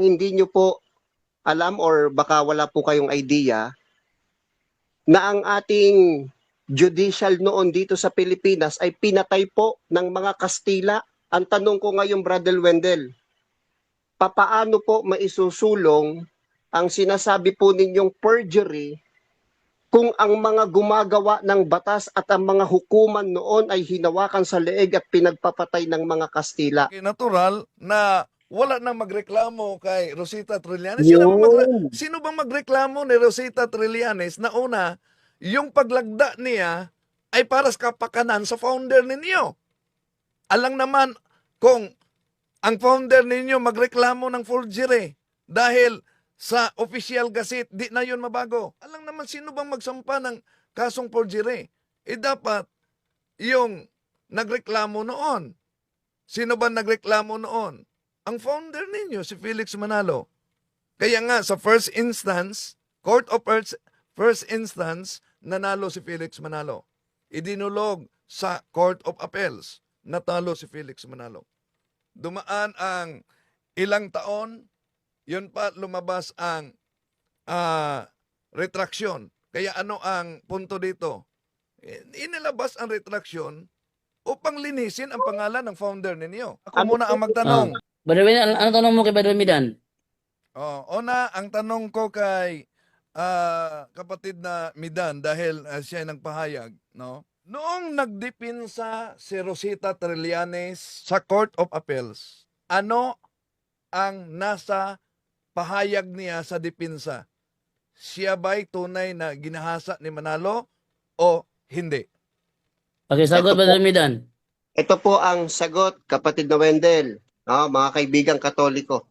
hindi nyo po alam or baka wala po kayong idea na ang ating judicial noon dito sa Pilipinas ay pinatay po ng mga Kastila. Ang tanong ko ngayon, Brother Wendell, papaano po maisusulong ang sinasabi po ninyong perjury kung ang mga gumagawa ng batas at ang mga hukuman noon ay hinawakan sa leeg at pinagpapatay ng mga Kastila? Natural na wala nang magreklamo kay Rosita Trillanes. Yun. Sino bang magreklamo ni Rosita Trillanes na una, yung paglagda niya ay para sa kapakanan sa founder ninyo? Alang naman kung ang founder ninyo magreklamo ng forgery dahil sa official gazette, di na yun mabago. Alang naman sino bang magsampa ng kasong forgery? Dapat yung nagreklamo noon. Sino ba nagreklamo noon? Ang founder ninyo, si Felix Manalo. Kaya nga, sa first instance, Court of First Instance, nanalo si Felix Manalo. Idinulog sa Court of Appeals, natalo si Felix Manalo. Dumaan ang ilang taon, yun pa lumabas ang retraction. Kaya ano ang punto dito? Inilabas ang retraction upang linisin ang pangalan ng founder ninyo. Ako muna ang magtanong. Brother Midan, ano tanong mo kay Brother Midan? Una, ang tanong ko kay kapatid na Midan dahil siya ay nagpahayag, no? Noong nagdipinsa si Rosita Trillanes sa Court of Appeals, ano ang nasa pahayag niya sa dipinsa? Siya ba'y tunay na ginahasa ni Manalo o hindi? Pakisagot, Ito po. Brother Midan. Ito po ang sagot, kapatid na Wendell, mga kaibigang Katoliko.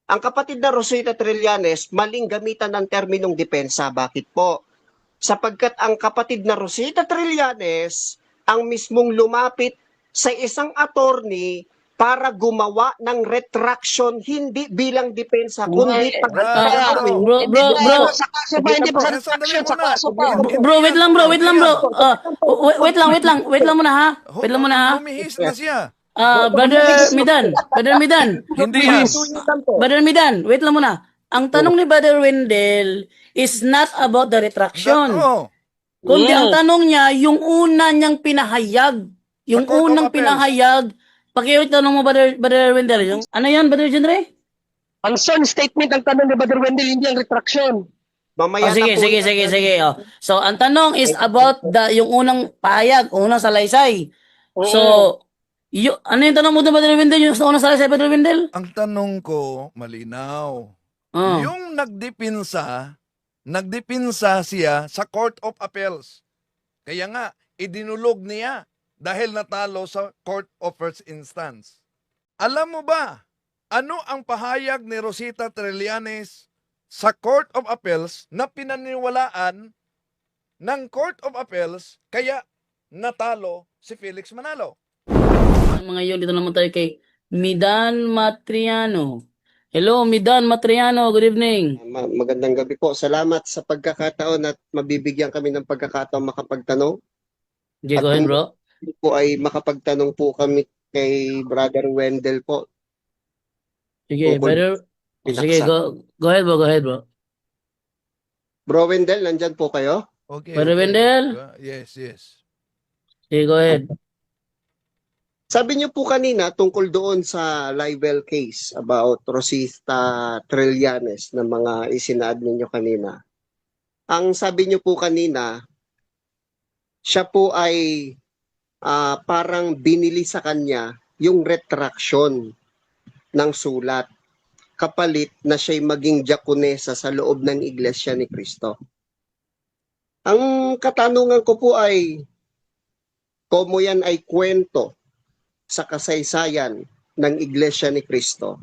Ang kapatid na Rosita Trillanes, maling gamitan ng terminong depensa. Bakit po? Sapagkat ang kapatid na Rosita Trillanes ang mismong lumapit sa isang attorney para gumawa ng retraction, hindi bilang depensa, kundi Bro, Sa kaso pa, hindi pa sa retraction, sa kaso pa. Bro, wait lang bro. Wait lang muna ha. Wait lang muna ha. Lumihis na siya. Brother Midan. Hindi yan. Brother Midan, wait lang muna. Ang tanong ni Brother Wendell is not about the retraction. Oo. Kundi ang tanong niya, yung una niyang pinahayag. Yung Sa Court of unang Appeals. pinahayag. Tanong mo, Brother Wendell. Ano yan, Brother Jendre? Ang son statement ang tanong ni Brother Wendell, hindi ang retraction. Mamaya na Sige. po yan. Sige. Oh. So, ang tanong is about yung unang pahayag, unang salaysay. So, ano yung tanong mo doon, Brother Wendell? Yung unang salaysay, Brother Wendell? Ang tanong ko, malinaw. Oh. Yung nagdipinsa siya sa Court of Appeals. Kaya nga, idinulog niya dahil natalo sa Court of First Instance. Alam mo ba, ano ang pahayag ni Rosita Trillanes sa Court of Appeals na pinaniwalaan ng Court of Appeals kaya natalo si Felix Manalo? Mga yun, dito naman tayo kay Midan Matriano. Hello, Midan Matriano. Good evening. Magandang gabi po. Salamat sa pagkakataon at mabibigyan kami ng pagkakataon makapagtanong. Okay, go ahead, bro. Po ay makapagtanong po kami kay Brother Wendell po. Sige, Bukod- Sige, go ahead, bro. Go ahead, bro. Bro Wendell, nandyan po kayo? Okay. Brother Wendell? Yes. Sige, go ahead. Sabi niyo po kanina tungkol doon sa libel case about Rosita Trillanes na mga isinaad ninyo kanina. Ang sabi niyo po kanina, siya po ay parang binili sa kanya yung retraction ng sulat kapalit na siya'y maging diakonesa sa loob ng Iglesia ni Cristo. Ang katanungan ko po ay, kung yan ay kwento sa kasaysayan ng Iglesia ni Cristo,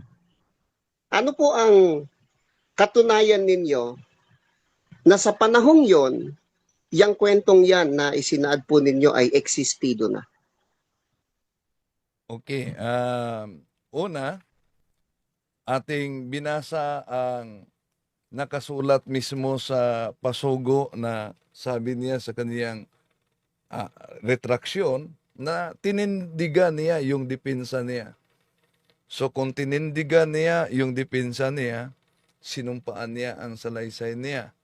ano po ang katunayan ninyo na sa panahong yon, yung kwentong yan na isinaad po ninyo ay existido na? Okay. Una, ating binasa ang nakasulat mismo sa pasugo na sabi niya sa kaniyang retraksyon na tinindigan niya yung depensa niya. So kung tinindigan niya yung depensa niya, sinumpaan niya ang salaysay niya.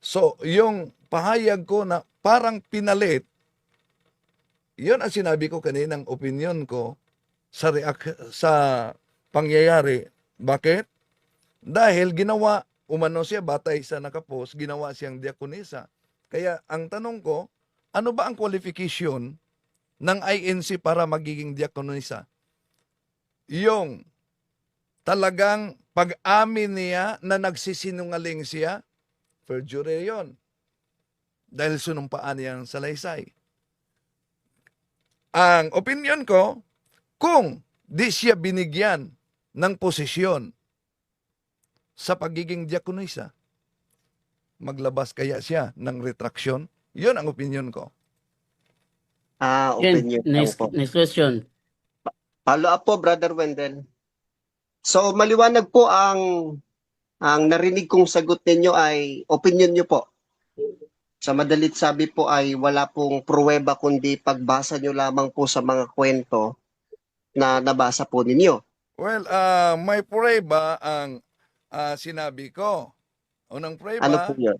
So yung pahayag ko na parang pinalit, yun ang sinabi ko kaninang opinion ko sa pangyayari. Bakit? Dahil umano siya, batay sa nakapost, ginawa siyang diakonisa. Kaya ang tanong ko, ano ba ang qualification ng INC para magiging diakonisa? Yung talagang pag-amin niya na nagsisinungaling siya, perjury yun. Dahil sunumpaan niya ang salaysay. Ang opinion ko, kung di siya binigyan ng posisyon sa pagiging diakonisa, maglabas kaya siya ng retraction? Yun ang opinion ko. Ken, Opinion lang next, po. next question. Follow up po, Brother Wendell. So, maliwanag po ang narinig kong sagot ninyo ay opinion nyo po. Sa madalit sabi po ay wala pong pruweba kundi pagbasa nyo lamang po sa mga kwento na nabasa po ninyo. Well, may prueba ang sinabi ko. Unang Ano po prueba, yun?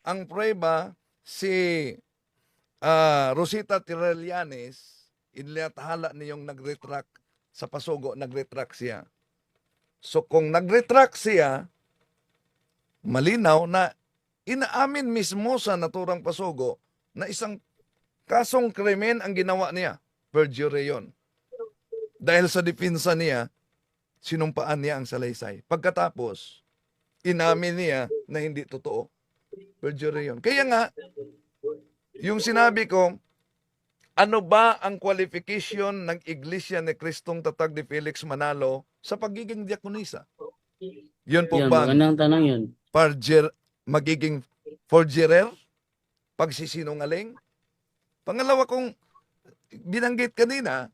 ang prueba si Rosita Trillanes, inilathala niyong nag-retract sa Pasugo, nag-retract siya. So kung nag-retract siya, malinaw na inaamin mismo sa naturang Pasugo na isang kasong krimen ang ginawa niya. Perjury yun. Dahil sa depensa niya, sinumpaan niya ang salaysay. Pagkatapos, inamin niya na hindi totoo. Perjury yun. Kaya nga, yung sinabi ko, ano ba ang qualification ng Iglesia ni Kristong Tatag ni Felix Manalo sa pagiging diakonisa? Yun po Yan, ba magandang tanong yun. magiging forgerer? Pagsisinungaling? Pangalawa kong binanggit kanina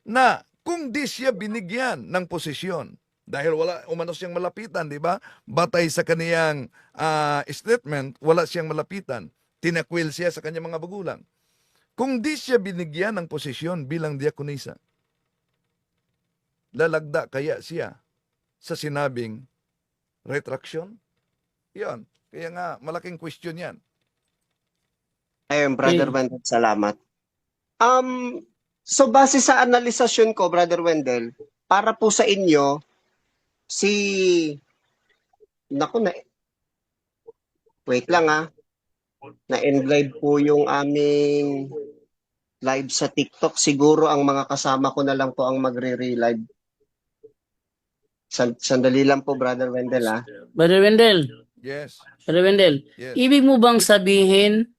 na kung di siya binigyan ng posisyon, dahil wala umano siyang malapitan, di ba? Batay sa kaniyang statement, wala siyang malapitan. Tinakwil siya sa kanyang mga bagulang. Kung di siya binigyan ng posisyon bilang diakonisa, lalagda kaya siya sa sinabing retraction? Yan. Kaya nga, malaking question yan. Ayun, Brother Okay. Wendell, salamat. So base sa analisasyon ko, Brother Wendell, para po sa inyo, naku na, wait lang na-end po yung aming live sa TikTok. Siguro ang mga kasama ko na lang po ang magre-relive. Sandali lang po, Brother Wendell Brother Wendell, Yes. Brother Wendell, Yes. ibig mo bang sabihin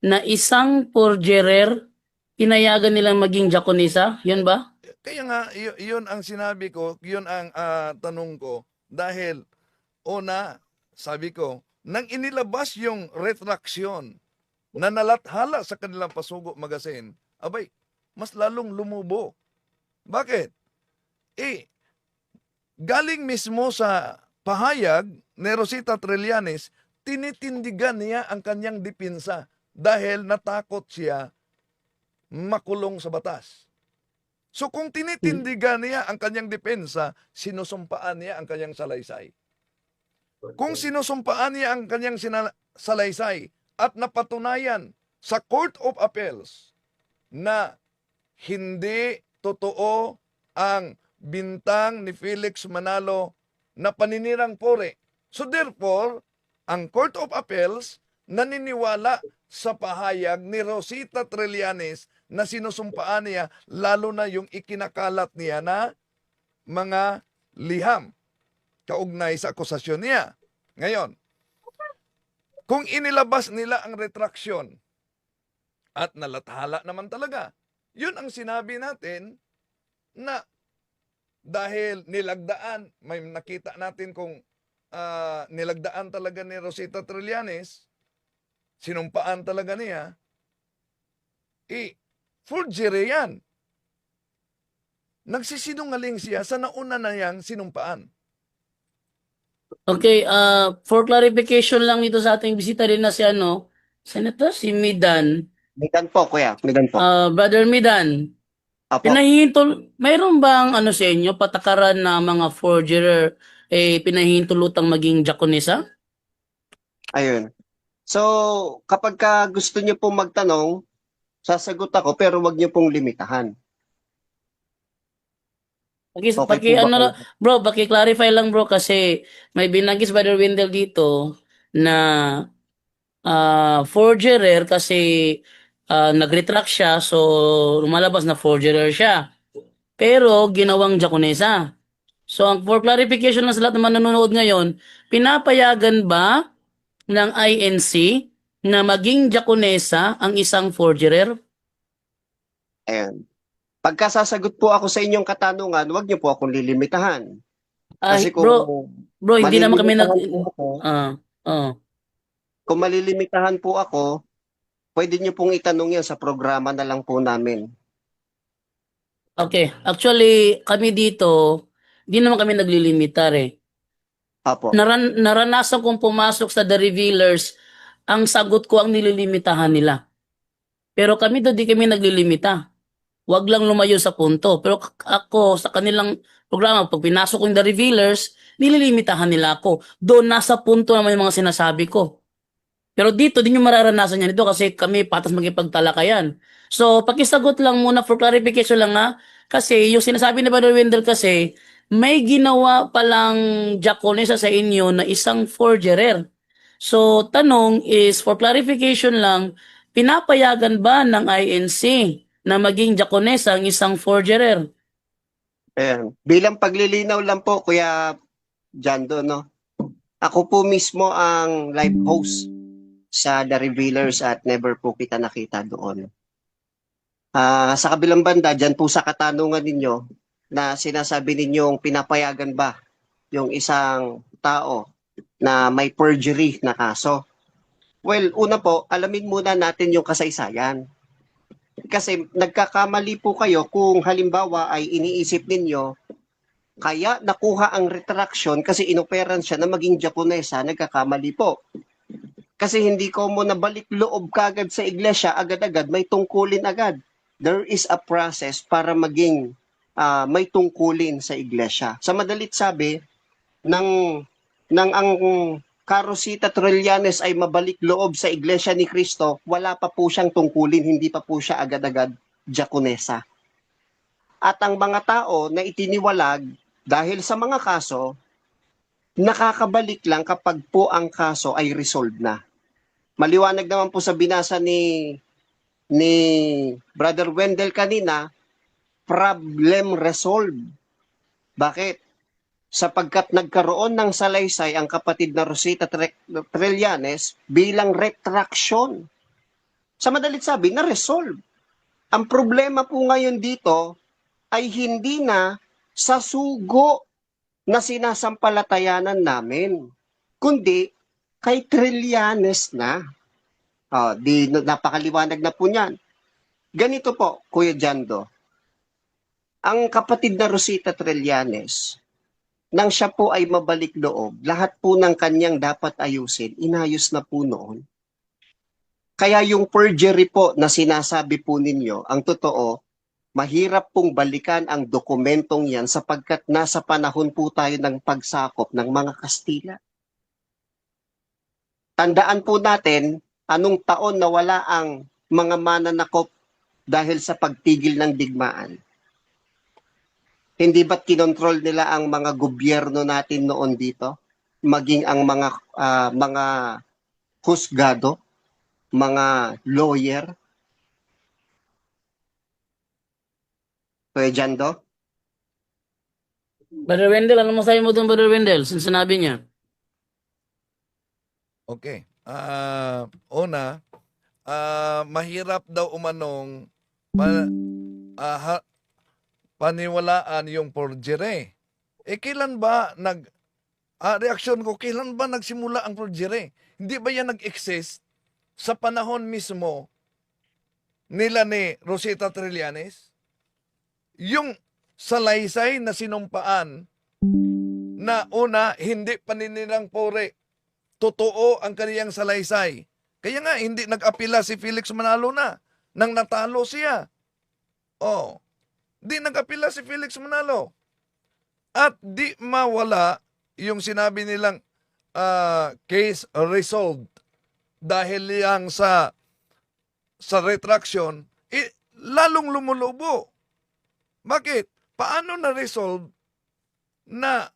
na isang forgerer pinayagan nilang maging diakonisa? Yun ba? Kaya nga, yun ang sinabi ko, yun ang tanong ko. Dahil, una, sabi ko, nang inilabas yung retraction na nalathala sa kanilang Pasugo magazine, abay, mas lalong lumubo. Bakit? Galing mismo sa pahayag ni Rosita Trillanes, tinitindigan niya ang kanyang depensa dahil natakot siya makulong sa batas. So kung tinitindigan niya ang kanyang depensa, sinusumpaan niya ang kanyang salaysay. Kung sinusumpaan niya ang kanyang salaysay at napatunayan sa Court of Appeals na hindi totoo ang bintang ni Felix Manalo na paninirang puri. So therefore, ang Court of Appeals naniniwala sa pahayag ni Rosita Trillanes na sinusumpaan niya, lalo na yung ikinakalat niya na mga liham kaugnay sa akusasyon niya. Ngayon, kung inilabas nila ang retraction at nalathala naman talaga, yun ang sinabi natin na dahil nilagdaan, may nakita natin kung nilagdaan talaga ni Rosita Trillanes, sinumpaan talaga niya, forgery yan. Nagsisinungaling siya sa nauna na niyang sinumpaan. Okay, for clarification lang dito sa ating bisita rin na si Senator, si Midan. Midan po, kuya. Midan po. Brother Midan, Apo. Pinahihintol, mayroon bang ano sa inyo, patakaran na mga forger, pinahihintulutang maging Diakonisa? Ayun. So, kapag ka gusto niyo pong magtanong, sasagot ako pero wag niyo pong limitahan. Okay po ba Ano, kayo? bro, clarify lang bro kasi may binanggit si Brother Wendell dito na forgerer kasi nag-retract siya so lumalabas na forgerer siya. Pero ginawang Diakonisa. So for clarification lang sa lahat ng manonood ngayon, pinapayagan ba ng INC na maging Diakonesa ang isang forgerer? Ayun. Pagka sasagot po ako sa inyong katanungan, wag niyo po akong lilimitahan. Kasi Ay, bro, hindi naman kami nag malilimitahan po ako, ah oh. kung malilimitahan po ako, pwede niyo pong itanong yan sa programa na lang po namin. Okay. Actually, kami dito, hindi naman kami naglilimitar eh. Apo. Naranasan kong pumasok sa The Revealers, ang sagot ko ang nililimitahan nila. Pero kami doon, di kami naglilimita. Wag lang lumayo sa punto. Pero ako, sa kanilang programa, pag pinasok ko yung The Revealers, nililimitahan nila ako. Doon, nasa punto naman yung mga sinasabi ko. Pero dito, di nyo mararanasan yan dito kasi kami patas magipagtalakayan. So, pakisagot lang muna for clarification lang ha. Kasi yung sinasabi ni Brother Wendell kasi, may ginawa palang Diakonisa sa inyo na isang forgerer. So, tanong is, for clarification lang, pinapayagan ba ng INC na maging Diakonisa ang isang forgerer? Ayan. Bilang paglilinaw lang po, Kuya Jando, no? Ako po mismo ang live host sa The Revealers at never po kita nakita doon. Sa kabilang banda, dyan po sa katanungan ninyo na sinasabi ninyong pinapayagan ba yung isang tao na may perjury na kaso. Well, una po, alamin muna natin yung kasaysayan. Kasi nagkakamali po kayo kung halimbawa ay iniisip ninyo kaya nakuha ang retraction kasi inoperan siya na maging Japonesa, nagkakamali po. Kasi hindi ko mo nabalik loob kagad sa iglesia, agad-agad, may tungkulin agad. There is a process para maging may tungkulin sa iglesia. Sa madalit sabi, nang ang Carosita Trillanes ay mabalik loob sa iglesia ni Cristo, wala pa po siyang tungkulin, hindi pa po siya agad-agad Diakonesa. At ang mga tao na itiniwalag dahil sa mga kaso, nakakabalik lang kapag po ang kaso ay resolved na. Maliwanag naman po sa binasa ni Brother Wendell kanina, problem resolved. Bakit? Sapagkat nagkaroon ng salaysay ang kapatid na Rosita Trillanes bilang retraction. Sa madalit sabi, na-resolve. Ang problema po ngayon dito ay hindi na sa sugo na sinasampalatayanan namin, kundi kay Trillanes na. Di napakaliwanag na po niyan. Ganito po, Kuya Jando, ang kapatid na Rosita Trillanes, nang siya po ay mabalik loob, lahat po ng kanyang dapat ayusin, inayos na po noon. Kaya yung perjury po na sinasabi po ninyo, ang totoo, mahirap pong balikan ang dokumentong yan sapagkat nasa panahon po tayo ng pagsakop ng mga Kastila. Tandaan po natin anong taon nawala ang mga mananakop dahil sa pagtigil ng digmaan. Hindi ba't kinontrol nila ang mga gobyerno natin noon dito? Maging ang mga husgado, mga lawyer? Kuya Jando? Brother Wendell, ano masabi mo doon, Brother Wendell, sinabi niya? Okay. Una, mahirap daw umanong paniwalaan yung forgery. Kailan ba reaksyon ko, kailan ba nagsimula ang forgery? Hindi ba yan nag-exist sa panahon mismo nila ni Rosita Trillanes? Yung salaysay na sinumpaan na una, hindi paninilang pore, totoo ang kaniyang salaysay. Kaya nga, hindi nag-apila si Felix Manalo na nang natalo siya. di nag-apila si Felix Manalo. At di mawala yung sinabi nilang case resolved dahil yang sa retraction, lalong lumulubo. Bakit? Paano na-resolve na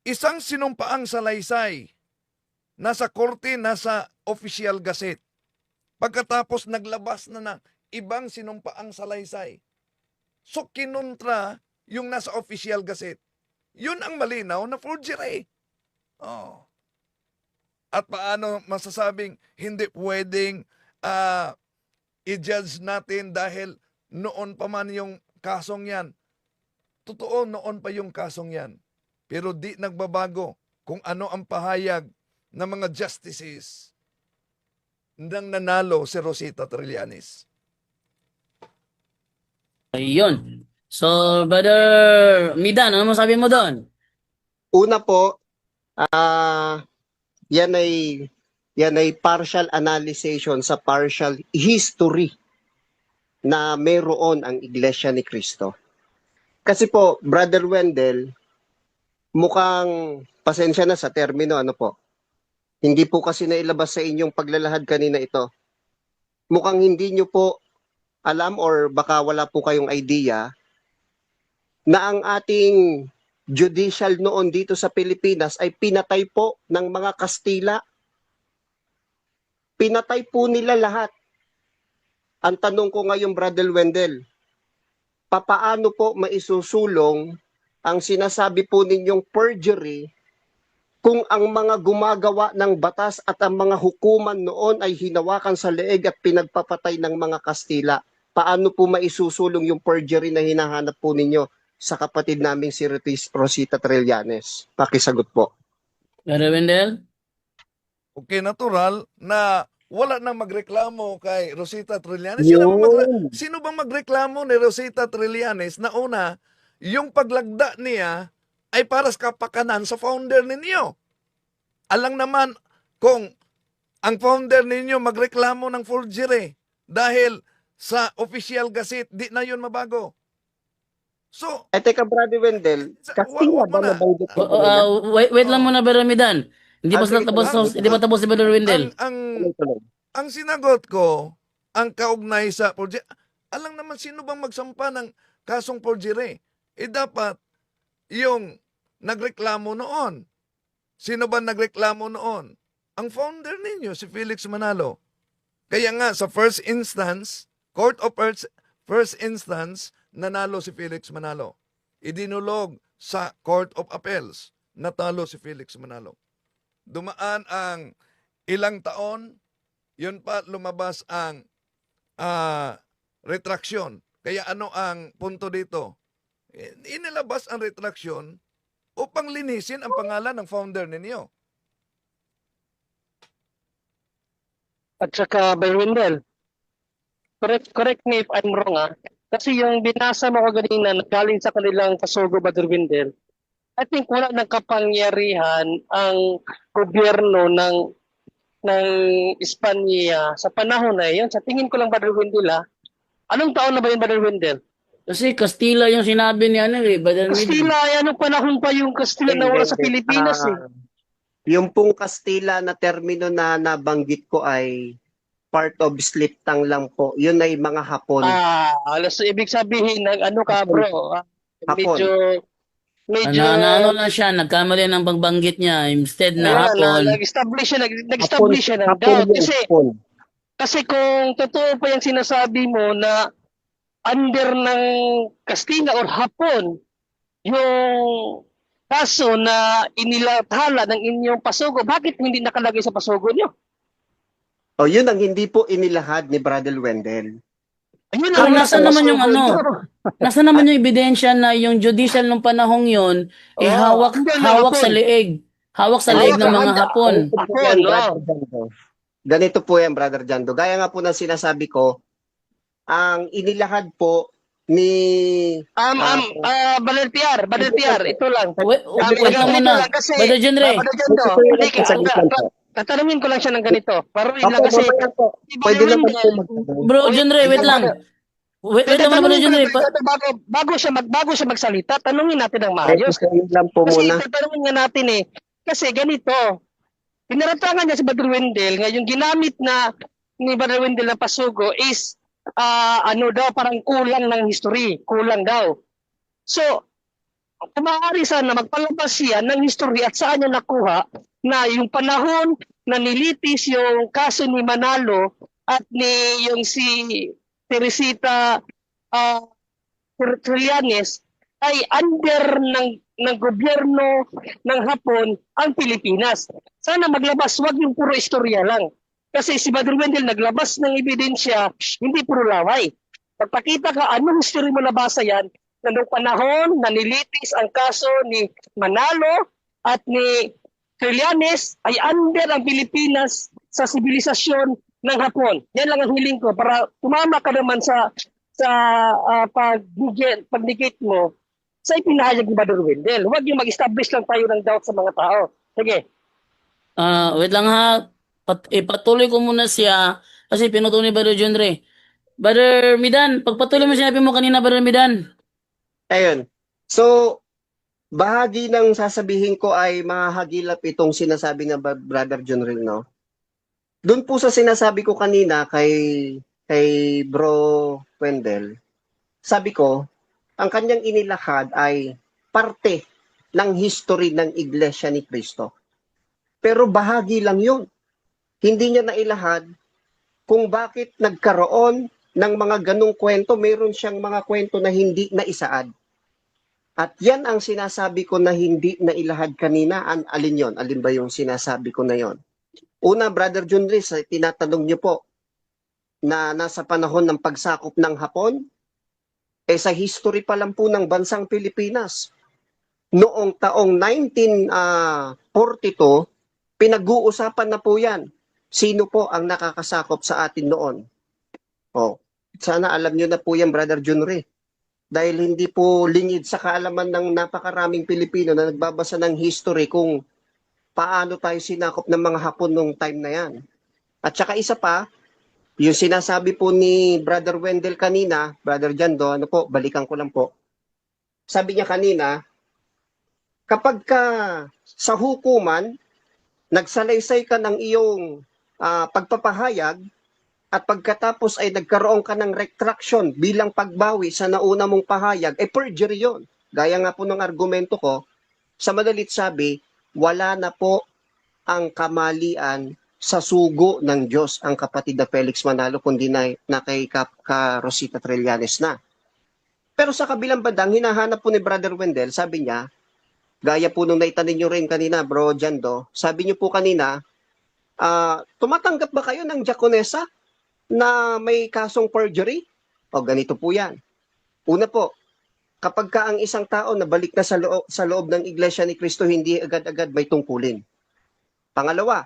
isang sinumpaang salaysay nasa korte, nasa official gazette, pagkatapos naglabas na ng ibang sinumpaang salaysay? So, kinontra yung nasa official gazette. Yun ang malinaw na forgery. Oh. At paano masasabing hindi pwedeng i-judge natin dahil noon pa man yung kasong yan. Totoo, noon pa yung kasong yan. Pero di nagbabago kung ano ang pahayag ng mga justices nang nanalo si Rosita Trillanes. Ayun. So, Brother Midan, ano masabi mo doon? Una po, yan ay partial analysis sa partial history na mayroon ang Iglesia ni Cristo. Kasi po, Brother Wendell, mukhang pasensya na sa termino, ano po. Hindi po kasi nailabas sa inyong paglalahad kanina ito. Mukhang hindi nyo po alam or baka wala po kayong idea na ang ating judicial noon dito sa Pilipinas ay pinatay po ng mga Kastila. Pinatay po nila lahat. Ang tanong ko ngayon, Brother Wendell, papaano po maisusulong ang sinasabi po ninyong perjury kung ang mga gumagawa ng batas at ang mga hukuman noon ay hinawakan sa leeg at pinagpapatay ng mga Kastila? Paano po maisusulong yung perjury na hinahanap po ninyo sa kapatid naming si Rosita Trillanes? Pakisagot po. Brother Wendell? Okay, natural na wala nang magreklamo kay Rosita Trillanes. Yun. Sino bang magreklamo ni Rosita Trillanes na una, yung paglagda niya ay para sa kapakanan sa founder ninyo? Alang naman kung ang founder ninyo magreklamo ng forgery dahil sa official gazette, di na yun mabago. So, Teka, Brother Wendell, Kastila wag mo ba na. nabanggit ko kanina? Wait lang muna, Brother Midan. Hindi pa Sige, tapos, hindi pa tapos si Brother Wendell. Ang sinagot ko, ang kaugnay sa forgery, alang naman sino bang magsampa ng kasong forgery? Dapat yung nagreklamo noon. Sino ba nagreklamo noon? Ang founder ninyo, si Felix Manalo. Kaya nga, sa first instance, Court of First Instance, nanalo si Felix Manalo. Idinulog sa Court of Appeals, natalo si Felix Manalo. Dumaan ang ilang taon, yun pa lumabas ang retraction. Kaya ano ang punto dito? Inilabas ang retraction upang linisin ang pangalan ng founder ninyo. At saka, Brother Wendell, correct me if I'm wrong, kasi yung binasa mo ko kanina na galing sa kanilang pasugo, Brother Wendell, I think wala ng kapangyarihan ang gobyerno ng Espanya sa panahon na yun. Sa tingin ko lang, Brother Wendell, anong taon na ba yun, Brother Wendell? Kasi Kastila yung sinabi niya, Brother Midan. Kastila, anong panahon pa yung Kastila na wala sa Pilipinas Yung pong Kastila na termino na nabanggit ko ay part of Sliptang lang po. Yun ay mga Hapon. So ibig sabihin, ano ka bro? Medyo Ano lang siya, nagkamali ng pagbanggit niya. Instead na hapon. nag-establish siya ng doubt. Kasi kung totoo pa yung sinasabi mo na under ng Kastila or Hapon, yung kaso na inilathala ng inyong pasugo, bakit hindi nakalagay sa pasugo nyo? Yun ang hindi po inilahad ni Brother Wendell. Ayun Pero nasa naman yung pasugo ano? nyo. Nasa naman yung ebidensya na yung judicial nung panahong yon hawak sa leeg. Hawak sa leeg ng mga Hapon. Ganito po yan, Brother Jando. Gaya nga po ng sinasabi ko, ang inilahad po ni Brother PR, ito lang. Wait lang muna. Brother Jenre. Tatanungin ko lang siya ng ganito. Pero lang kasi Pwede lang po Bro, Jenre, wait lang. Wait Teka, lang muna, tanungin ko Brother lang, Junre. bago siya magsalita, tanungin natin ng Kahit maayos. isa yun lang po Kasi muna. tatanungin nga natin kasi ganito, pinaratangan niya si Brother Wendell, ngayon ginamit na ni Brother Wendell na pasugo is, ano daw, parang kulang ng history, kulang daw. So, kung maaari sana magpalabas siya ng history at saan niya nakuha na yung panahon na nilitis yung kaso ni Manalo at ni yung si Teresita uh, Trillanes ay under ng gobyerno ng Hapon ang Pilipinas. Sana maglabas, wag yung puro istorya lang. Kasi si Brother Wendell naglabas ng ebidensya, hindi puro laway. Pagpakita ka, anong history mo nabasa yan, na noong panahon na nilitis ang kaso ni Manalo at ni Trillanes ay under ang Pilipinas sa sibilisasyon ng Hapon. Yan lang ang hiling ko para tumama ka naman sa pag-negate mo sa ipinahayag ni Brother Wendell. Huwag yung mag-establish lang tayo ng doubt sa mga tao. Sige. Wait lang ha. Ipatuloy ko muna siya kasi pinutuloy ni Brother Junre. Brother Midan, pagpatuloy mo sinabi mo kanina, Brother Midan. Ayun. So, bahagi ng sasabihin ko ay mahahagilap itong sinasabi ng Brother John Ring, no? Doon po sa sinasabi ko kanina kay Bro Wendell, sabi ko, ang kanyang inilahad ay parte ng history ng Iglesia ni Cristo. Pero bahagi lang yun. Hindi niya nailahad kung bakit nagkaroon ng mga ganong kwento, mayroon siyang mga kwento na hindi na isaad. At yan ang sinasabi ko na hindi na ilahad kanina. Alin yon? Alin ba yung sinasabi ko na yon? Una, Brother Junris, tinatanong niyo po na nasa panahon ng pagsakop ng Hapon, sa history pa lang po ng bansang Pilipinas. Noong taong 1942, pinag-uusapan na po yan. Sino po ang nakakasakop sa atin noon? Sana alam niyo na po yan, Brother Junri. Dahil hindi po lingid sa kaalaman ng napakaraming Pilipino na nagbabasa ng history kung paano tayo sinakop ng mga Hapon nung time na yan. At saka isa pa, yung sinasabi po ni Brother Wendell kanina, Brother Jando, balikan ko lang po. Sabi niya kanina, kapag ka sa hukuman, nagsalaysay ka ng iyong pagpapahayag, at pagkatapos ay nagkaroon ka ng retraction bilang pagbawi sa nauna mong pahayag, perjury yun. Gaya nga po ng argumento ko, sa madalit sabi, wala na po ang kamalian sa sugo ng Diyos ang kapatid na Felix Manalo, kundi na kay Rosita Trillanes na. Pero sa kabilang bandang, hinahanap po ni Brother Wendell, sabi niya, gaya po nung naitanin nyo rin kanina, Bro Jando, sabi niyo po kanina, tumatanggap ba kayo ng diakonesa na may kasong perjury? O ganito po yan. Una po, kapag ka ang isang tao nabalik na sa loob ng Iglesia ni Cristo, hindi agad-agad may tungkulin. Pangalawa,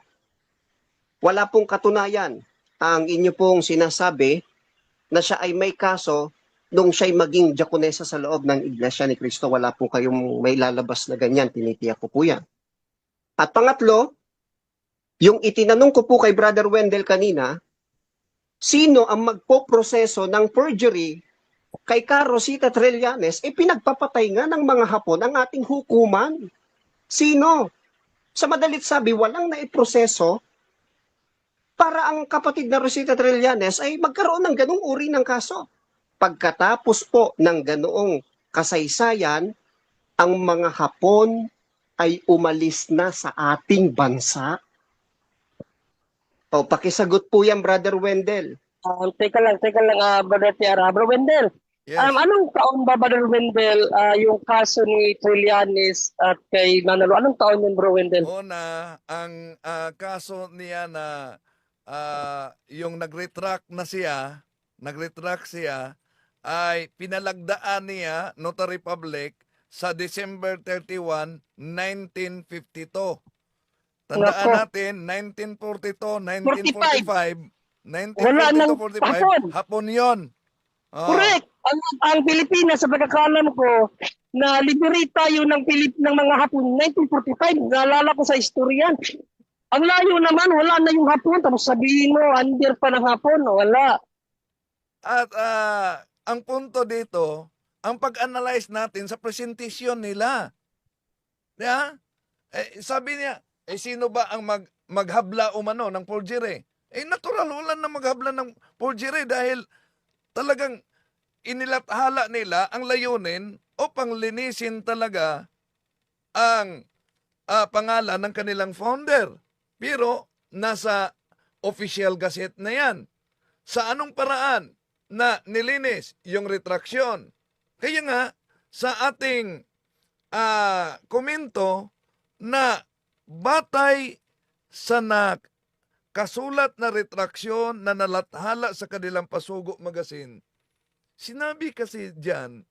wala pong katunayan ang inyo pong sinasabi na siya ay may kaso nung siya'y maging diakonesa sa loob ng Iglesia ni Cristo. Wala po kayong may lalabas na ganyan, tinitiyak ko po yan. At pangatlo, yung itinanong ko po kay Brother Wendell kanina, sino ang magpoproseso ng perjury kay Rosita Trillanes, pinagpapatay nga ng mga Hapon ang ating hukuman. Sino? Sa madalit sabi, walang naiproseso para ang kapatid na Rosita Trillanes ay magkaroon ng ganung uri ng kaso. Pagkatapos po ng ganoong kasaysayan, ang mga Hapon ay umalis na sa ating bansa. Pakisagot po yan, Brother Wendell. Teka lang, Brother Tiara. Bro Wendell, Yes. anong taon ba, Brother Wendell, yung kaso ni Trillanes at kay Manalo? Anong taon yun, Bro Wendell? Una, ang kaso niya na yung nag-retract siya ay pinalagdaan niya, notary public, sa December 31, 1952. Tandaan Nako. natin, 1942, 1945, Wala nang 1942-45, Hapon yun. Correct. Ang Pilipinas, sa pagkakalam ko, na liberate tayo ng mga Hapon 1945. Naalala ko sa istorya. Ang layo naman, wala na yung Hapon. Tapos sabihin mo, under pa ng Hapon. Wala. At ang punto dito, ang pag-analyze natin sa presentasyon nila. Di ba? Sabi niya, sino ba ang maghabla umano ng forgery? Natural, wala na maghabla ng forgery dahil talagang inilathala nila ang layunin upang linisin talaga ang pangalan ng kanilang founder. Pero nasa official gazette na yan. Sa anong paraan na nilinis yung retraction? Kaya nga, sa ating komento na batay sa kasulat na retraksyon na nalathala sa kanilang Pasugo Magazine, sinabi kasi diyan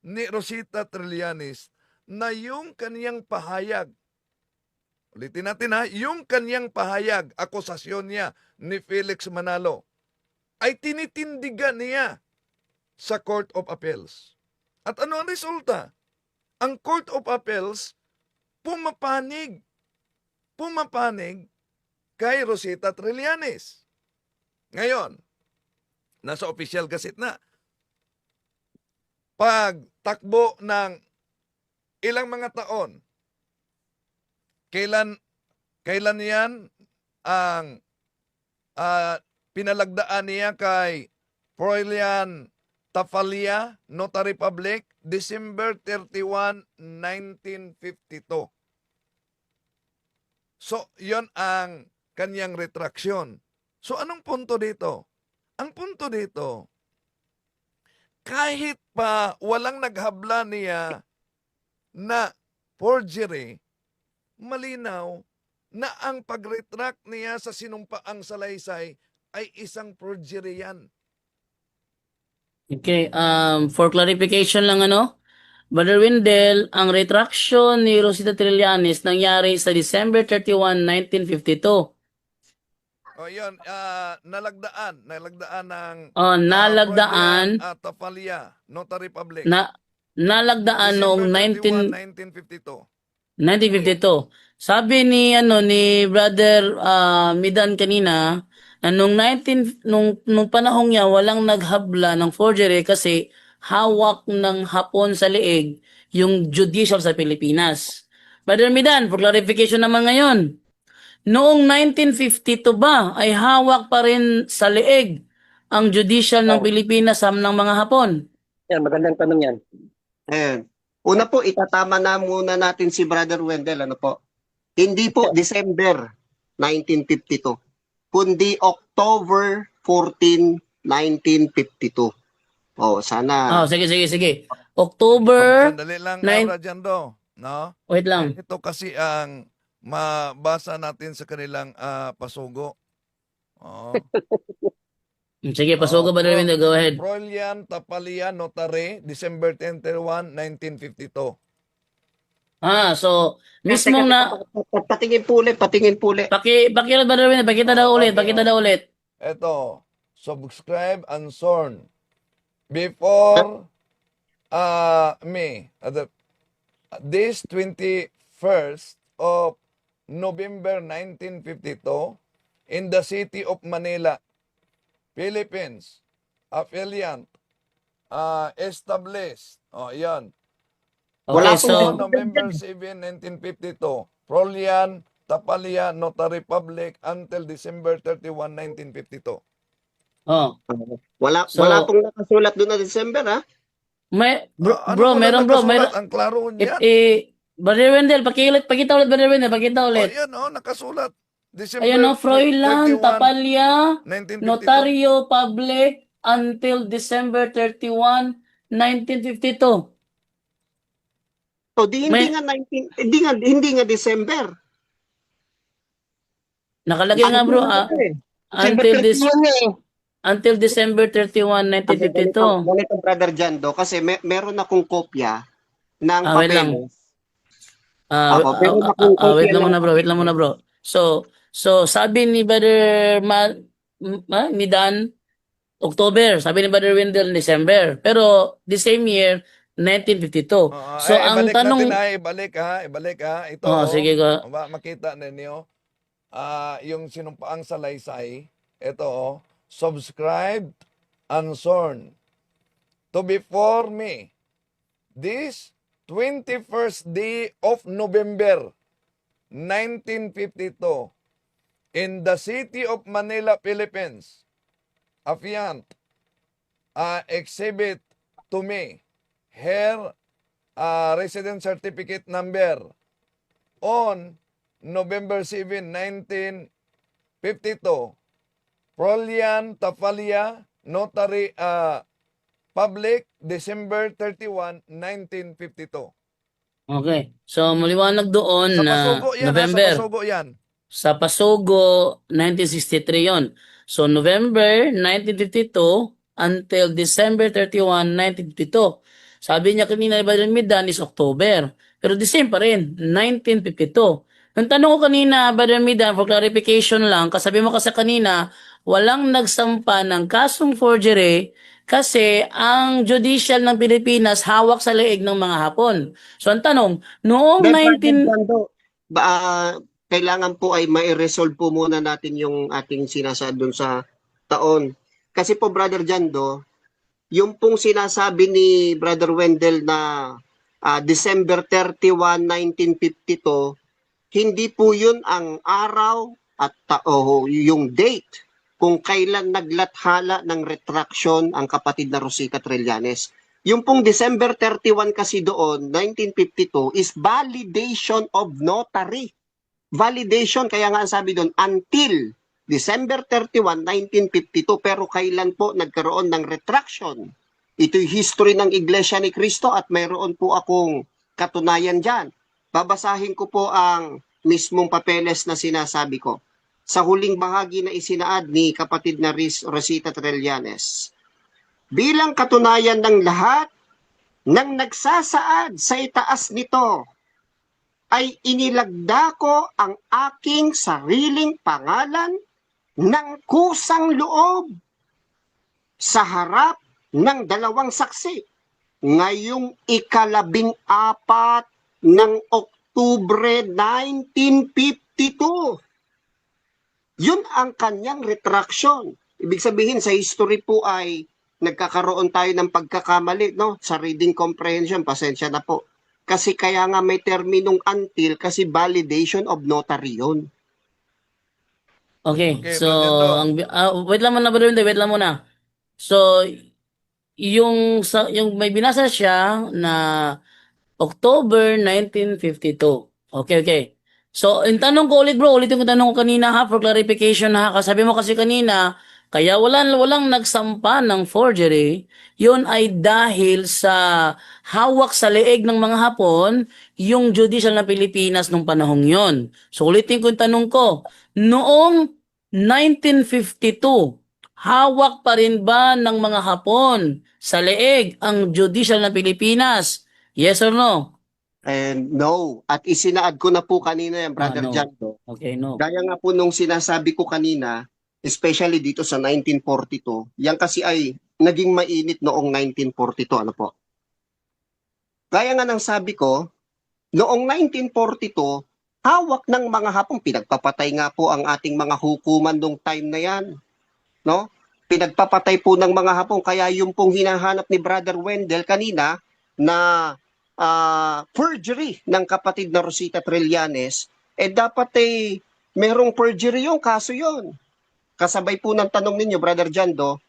ni Rosita Trillanes na yung kaniyang pahayag, ulitin natin ha, yung kaniyang pahayag, akusasyon niya ni Felix Manalo, ay tinitindigan niya sa Court of Appeals. At ano ang resulta? Ang Court of Appeals pumapanig kay Rosita Trillanes. Ngayon, nasa official gazette na. Pagtakbo ng ilang mga taon, kailan yan ang pinalagdaan niya kay Froilan Tafalia, Notary Public, December 31, 1952. So, yon ang kanyang retraksyon. So, anong punto dito? Ang punto dito, kahit pa walang naghabla niya na forgery, malinaw na ang pag-retract niya sa sinumpaang salaysay ay isang forgery yan. Okay, for clarification lang Brother Windel, ang retraction ni Rosita Trillanes nangyari sa December 31, 1952. O yun, nalagdaan ng Nalagdaan Froilan Tafalia, Notary Public. nalagdaan noong December 31, 1952. 1952. Sabi ni Brother Midan kanina, na nung panahong niya walang naghabla ng forgery kasi hawak ng Hapon sa leeg yung judicial sa Pilipinas. Brother Midan, for clarification naman ngayon, noong 1952 ba ay hawak pa rin sa leeg ang judicial ng Pilipinas ng mga Hapon? Yan, magandang tanong yan. Ayan. Una po, itatama na muna natin si Brother Wendell. Ano po? Hindi po December 1952, kundi October 14, 1952. Sana. Sige. October, Sandali lang, nine- Laura Jando. No? wait lang. Ito kasi ang mabasa natin sa kanilang pasugo. Oh. Sige, pasuko ba rin, go ahead. Froilan Tapalia, Notary, December 31, 1952. So, mismong na, Patingin po ulit. pakita ba rin, pakita daw ulit. Ito, subscribe and sworn before this 21st of November 1952 in the city of Manila, Philippines, affiliate, established. Yan. Okay, Wala so, November 7, 1952, Froilan Tapalia, Notary Public until December 31, 1952. Wala So- pong nakasulat doon na December, ha? Meron. meron. Ang klaro niyan. Brother Wendell, pakita ulit, Brother Wendell, pakita ulit. Yan, nakasulat. December Ayan Froilan 31, Tapalia, 1952. Notaryo Public until December 31, 1952. So, hindi nga December. Nakalagay nga bro, until this until December 31, 1952. Ganito, Brother Jando, kasi meron akong kopya ng Wait lang. papeles. Pero Wait lang muna bro. So sabi ni Brother ni Dan, October, sabi ni Brother Wendell, December. Pero the same year, 1952. So ang tanong, Ibalik ha. Ito, sige ka. makita ninyo, yung sinumpaang salaysay, ito, subscribed and sworn to before me this 21st day of November 1952 in the city of Manila, Philippines, affiant exhibit to me her resident certificate number on November 7, 1952, Prolian Tafalia, Notary Public, December 31, 1952. Okay. So, maliwanag doon Sa na Pasugo yan, ha? Sa November. Pasugo yan. Sa Pasugo, 1963 yon. So, November 1952 until December 31, 1952. Sabi niya kanina, Brother Midan, is October. Pero the same pa rin, 1952. Ang tanong ko kanina, Brother Midan, for clarification lang, kasabi mo kasi kanina, walang nagsampa ng kasong forgery kasi ang judicial ng Pilipinas hawak sa leeg ng mga Hapon. So, ang tanong, noong Brother 19... Jando, kailangan po ay ma-resolve po muna natin yung ating sinasabi dun sa taon. Kasi po, Brother Jando, yung pong sinasabi ni Brother Wendell na December 31, 1952, hindi po yun ang araw at yung date kung kailan naglathala ng retraction ang kapatid na Rosita Trillanes. Yung pong December 31 kasi doon, 1952, is validation of notary. Validation, kaya nga ang sabi doon, until December 31, 1952, pero kailan po nagkaroon ng retraction? Ito'y history ng Iglesia ni Cristo at mayroon po akong katunayan dyan. Babasahin ko po ang mismong papeles na sinasabi ko. Sa huling bahagi na isinaad ni kapatid na Rosita Trillanes, bilang katunayan ng lahat ng nagsasaad sa itaas nito, ay inilagda ko ang aking sariling pangalan ng kusang loob sa harap ng dalawang saksi ngayong 14 ng Oktubre 1952. Yun ang kanyang retraction. Ibig sabihin sa history po ay nagkakaroon tayo ng pagkakamali, no? Sa reading comprehension, pasensya na po. Kasi kaya nga may terminong until kasi validation of notary yun. Okay, Okay, so, Brother wait lang muna, Brother Window, wait lang muna. So, yung may binasa siya na October 1952. Okay, okay. So, yung tanong ko ulit, bro, ulitin ko tanong ko kanina ha, for clarification ha. Kasabi mo kasi kanina, kaya walang nagsampa ng forgery, yun ay dahil sa hawak sa leeg ng mga Hapon, yung judicial ng Pilipinas nung panahong yon. So, ulitin ko yung tanong ko, noong 1952, hawak pa rin ba ng mga Hapon sa leeg ang judicial ng Pilipinas? Yes or no? And no, at isinaad ko na po kanina yan, Brother No. Jando. Okay, no. Gaya nga po nung sinasabi ko kanina, especially dito sa 1942, yan kasi ay naging mainit noong 1942. Ano po? Gaya nga ng sabi ko, noong 1942, hawak ng mga Hapon, pinagpapatay nga po ang ating mga hukuman nung time na yan. No? Pinagpapatay po ng mga Hapon, kaya yung pong hinahanap ni Brother Wendell kanina na perjury ng kapatid na Rosita Trillanes, dapat merong perjury yung kaso yon. Kasabay po ng tanong ninyo, Brother Jando,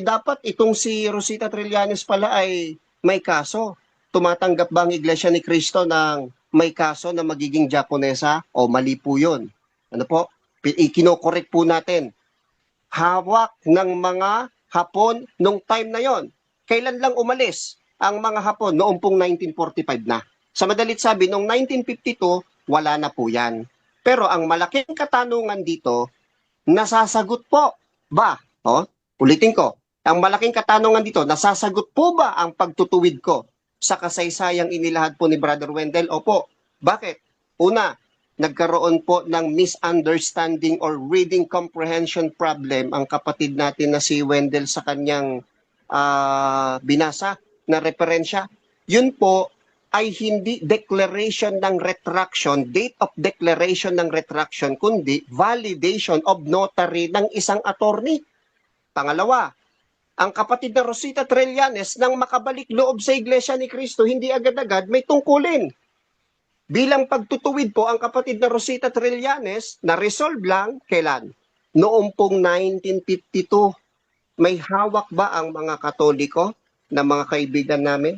dapat itong si Rosita Trillanes pala ay may kaso. Tumatanggap ba ang Iglesia ni Cristo ng may kaso na magiging Japonesa? O mali po yun? Ano po? Ikinokorek po natin. Hawak ng mga Hapon nung time na yon. Kailan lang umalis ang mga Hapon? Noong pong 1945 na. Sa madalit sabi, noong 1952, wala na po yan. Pero ang malaking katanungan dito, nasasagot po ba? Ulitin ko. Ang malaking katanungan dito, nasasagot po ba ang pagtutuwid ko sa kasaysayang inilahad po ni Brother Wendell? Opo. Bakit? Una, nagkaroon po ng misunderstanding or reading comprehension problem ang kapatid natin na si Wendell sa kanyang binasa na referensya. Yun po ay hindi declaration ng retraction, date of declaration ng retraction, kundi validation of notary ng isang attorney. Pangalawa, ang kapatid na Rosita Trillanes nang makabalik loob sa Iglesia ni Cristo, hindi agad-agad may tungkulin. Bilang pagtutuwid po ang kapatid na Rosita Trillanes, na-resolve lang kailan? Noong pong 1952. May hawak ba ang mga Katoliko na mga kaibigan namin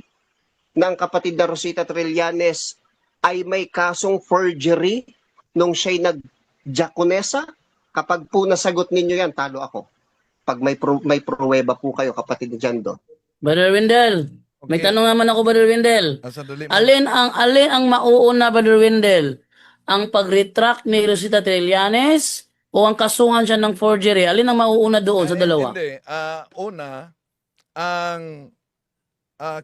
na ang kapatid na Rosita Trillanes ay may kasong forgery nung siya'y nag-diakonesa? Kapag po nasagot ninyo yan, talo ako. Pag may pruweba po kayo, kapatid na Jando. Brother Wendell, may Okay. tanong naman ako, Brother Wendell. Sandali mo. Alin ang mauuna, Brother Wendell? Ang pag-retract ni Rosita Trillanes o ang kasuhan siya ng forgery? Alin ang mauuna doon sa dalawa? Hindi. Una, ang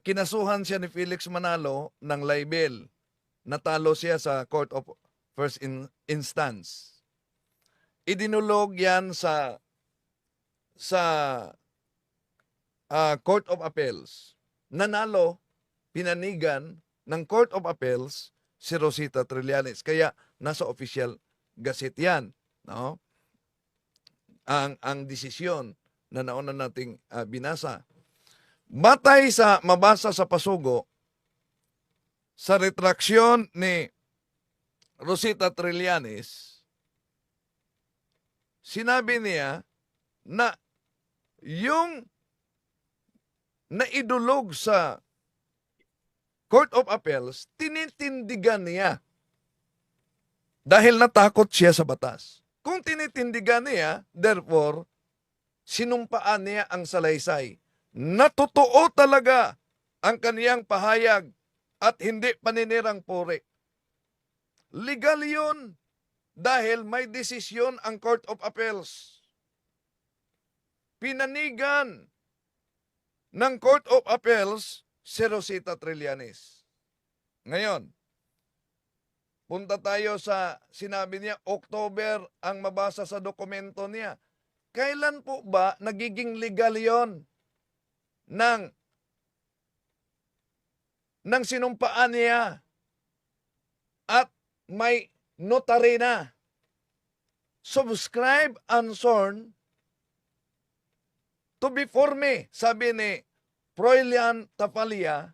kinasuhan siya ni Felix Manalo ng libel. Natalo siya sa Court of First Instance. Idinulog yan sa Court of Appeals. Nanalo, pinanigan ng Court of Appeals si Rosita Trillanes. Kaya nasa official gazette yan. No? Ang desisyon na nauna nating binasa. Batay sa mabasa sa pasugo, sa retraksyon ni Rosita Trillanes, sinabi niya na yung naidulog sa Court of Appeals, tinitindigan niya dahil natakot siya sa batas. Kung tinitindigan niya, therefore, sinumpaan niya ang salaysay na totoo talaga ang kaniyang pahayag at hindi paninirang puri. Legal yun dahil may desisyon ang Court of Appeals. Pinanigan ng Court of Appeals si Rosita Trillanes. Ngayon, punta tayo sa sinabi niya, October ang mabasa sa dokumento niya. Kailan po ba nagiging legal yon ng sinumpaan niya at may notary na? Subscribe and sworn to be for me, sabi ni Froilan Tapalia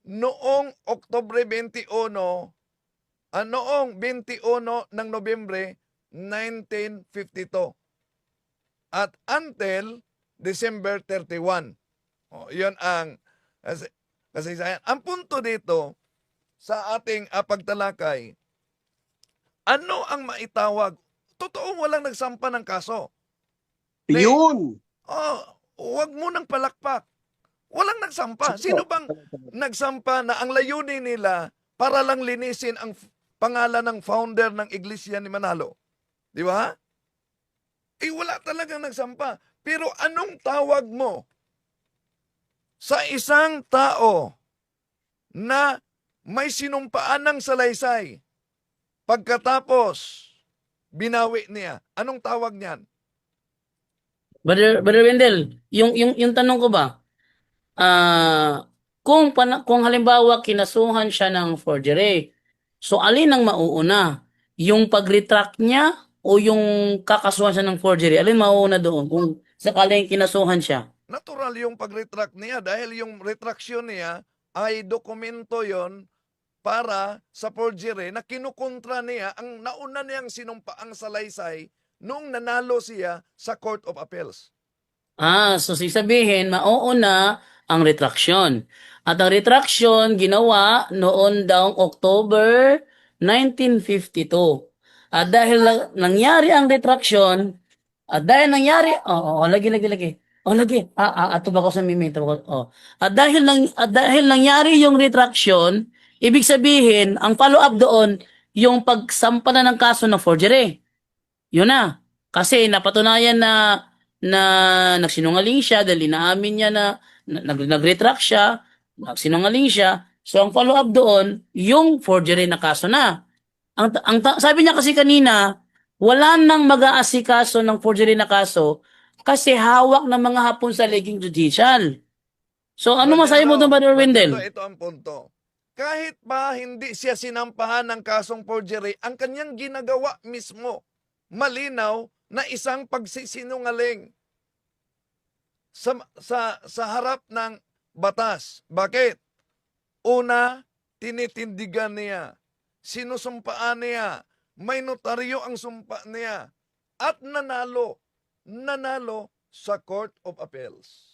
noong Oktubre 21, noong 21 ng Nobyembre 1952 at until December 31. Yun ang kasaysayan. Ang punto dito sa ating pagtalakay, ano ang maitawag? Totoong walang nagsampa ng kaso. Yun! Huwag mo nang palakpak. Walang nagsampa. Sino bang nagsampa na ang layunin nila para lang linisin ang pangalan ng founder ng Iglesia ni Manalo? Di ba? Wala talagang nagsampa. Pero anong tawag mo sa isang tao na may sinumpaan ng salaysay pagkatapos binawi niya? Anong tawag niyan? Brother Wendell, yung tanong ko ba, kung halimbawa kinasuhan siya ng forgery, so alin ang mauuna? Yung pag-retract niya o yung kakasuhan siya ng forgery? Alin mauuna doon kung sakaling kinasuhan siya? Natural yung pag-retract niya dahil yung retraction niya ay dokumento yon para sa forgery na kinukontra niya ang nauna niyang sinumpaang salaysay noong nanalo siya sa Court of Appeals. So sabihin, mauuna ang retraction. At ang retraction ginawa noon daw October 1952. At dahil nangyari ang retraction, at dahil nangyari, lagi. Ato ba ko sa mimi? At dahil nangyari yung retraction, ibig sabihin, ang follow-up doon, yung pagsampa na ng kaso ng forgery. Yun na. Kasi napatunayan na nagsinungaling siya dahil inaamin niya na nag-retract siya, nagsinungaling siya. So ang follow-up doon, yung forgery na kaso na. Sabi niya kasi kanina, wala nang mag-aasikaso ng forgery na kaso kasi hawak ng mga hapon sa leging judicial. So ano masabi mo doon, Brother Wendell? Ito ang punto. Kahit ba hindi siya sinampahan ng kasong forgery, ang kanyang ginagawa mismo, malinaw na isang pagsisinungaling. sa harap ng batas. Bakit? Una, tinitindigan niya. Sinusumpaan niya. May notaryo ang sumpa niya. At nanalo. Nanalo sa Court of Appeals.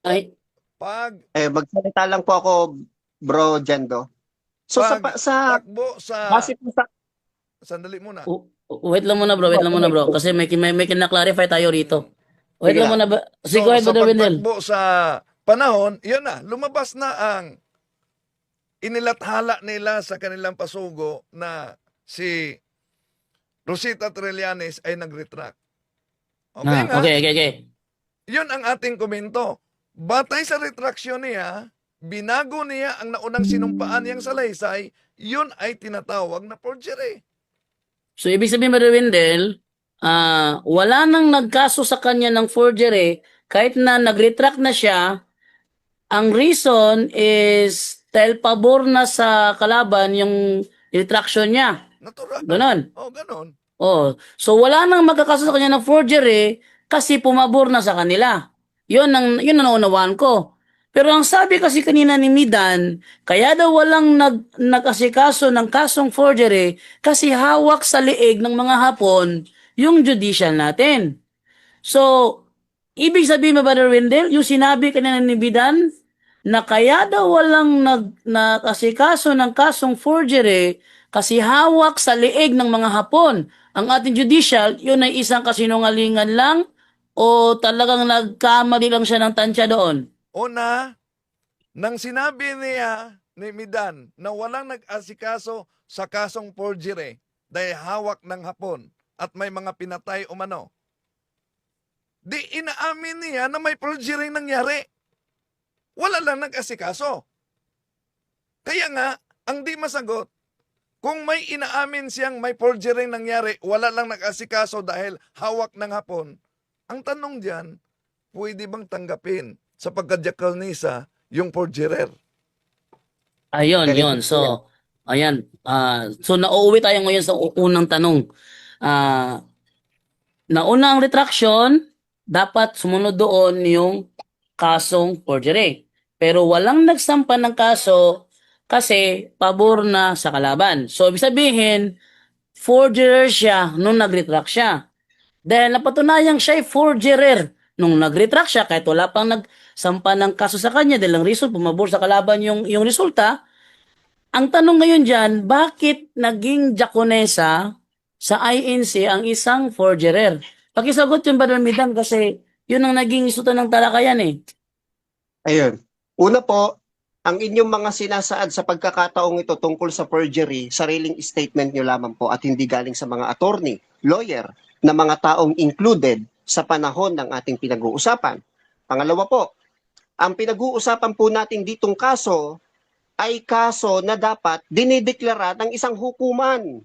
Ay, Pag Magsalita lang po ako, Bro Jendo. So sa takbo sa... base po sa Sandali muna. wait lang muna bro, wait lang muna bro. Kasi may kina-clarify tayo rito. Wait Sige lang muna ba? Sige, go ahead, sa Brother Wendell. pagtakbo sa panahon, yun na, lumabas na ang inilathala nila sa kanilang pasugo na si Rosita Trillanes ay nag-retract. Okay nga? Okay. Yun ang ating komento. Batay sa retraction niya, binago niya ang naunang sinumpaan niyang salaysay, yun ay tinatawag na forgery. So, ibig sabihin, Brother Wendell, wala nang nagkaso sa kanya ng forgery, kahit na nag-retract na siya, ang reason is dahil pabor na sa kalaban yung retraction niya. Natural. Ganon. Ganon. Oh, so wala nang magkakaso sa kanya ng forgery kasi pumabor na sa kanila. Yun ang naunawaan ko. Pero ang sabi kasi kanina ni Midan, kaya daw walang nag-asikaso ng kasong forgery kasi hawak sa liig ng mga Hapon yung judicial natin. So, ibig sabihin mo, Brother Wendell, yung sinabi kanina ni Midan na kaya daw walang nag-asikaso ng kasong forgery kasi hawak sa liig ng mga Hapon ang ating judicial, yun ay isang kasinungalingan lang o talagang nagkamali lang siya ng tansya doon? Una, nang sinabi niya ni Midan na walang nag-asikaso sa kasong forgery dahil hawak ng Hapon at may mga pinatay umano, di inaamin niya na may forgery nangyari. Wala lang nag-asikaso. Kaya nga, ang di masagot, kung may inaamin siyang may forgery nangyari, wala lang nag-asikaso dahil hawak ng Hapon, ang tanong diyan, pwede bang tanggapin sa pagkadyakalnisa yung forgerer? Ayun, yun. So, ayan. So, nauuwi tayo ngayon sa unang tanong. Nauna ang retraction, dapat sumunod doon yung kasong forgery. Pero walang nagsampa ng kaso kasi pabor na sa kalaban. So, ibig sabihin, forgerer siya nung nag-retract siya. Dahil napatunayan siya ay forgerer nung nag-retract siya kahit wala pang nagsampa ng kaso sa kanya dahil ang reason, pumabor sa kalaban yung resulta. Ang tanong ngayon dyan, bakit naging Jaconesa sa INC ang isang forgerer? Pakisagot yung Brother Midan kasi yun ang naging isutan ng talakayan eh. Ayun. Una po, ang inyong mga sinasaad sa pagkakataong ito tungkol sa perjury, sariling statement nyo lamang po at hindi galing sa mga attorney, lawyer, na mga taong included sa panahon ng ating pinag-uusapan. Pangalawa po, ang pinag-uusapan po natin ditong kaso ay kaso na dapat dinideklara ng isang hukuman.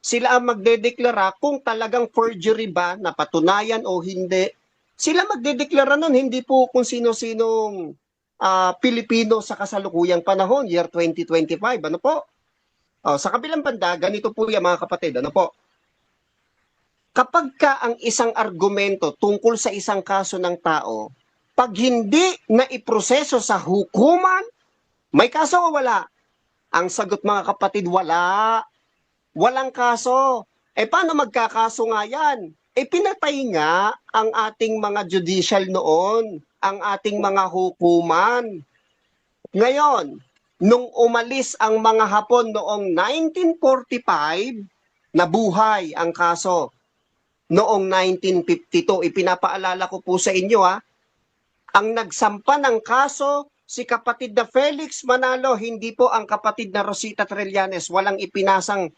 Sila ang magdedeklara kung talagang forgery ba, napatunayan o hindi. Sila magdedeklara nun, hindi po kung sino-sinong Pilipino sa kasalukuyang panahon, year 2025. Ano po? Sa kabilang banda, ganito po yan mga kapatid. Ano po? Kapag ka ang isang argumento tungkol sa isang kaso ng tao, pag hindi na iproseso sa hukuman, may kaso o wala? Ang sagot mga kapatid, wala. Walang kaso. Paano magkakaso nga yan? Pinatay nga ang ating mga judicial noon, ang ating mga hukuman. Ngayon, nung umalis ang mga Hapon noong 1945, nabuhay ang kaso. Noong 1952, ipinapaalala ko po sa inyo ang nagsampa ng kaso, si kapatid na Felix Manalo, hindi po ang kapatid na Rosita Trillanes. Walang ipinasang,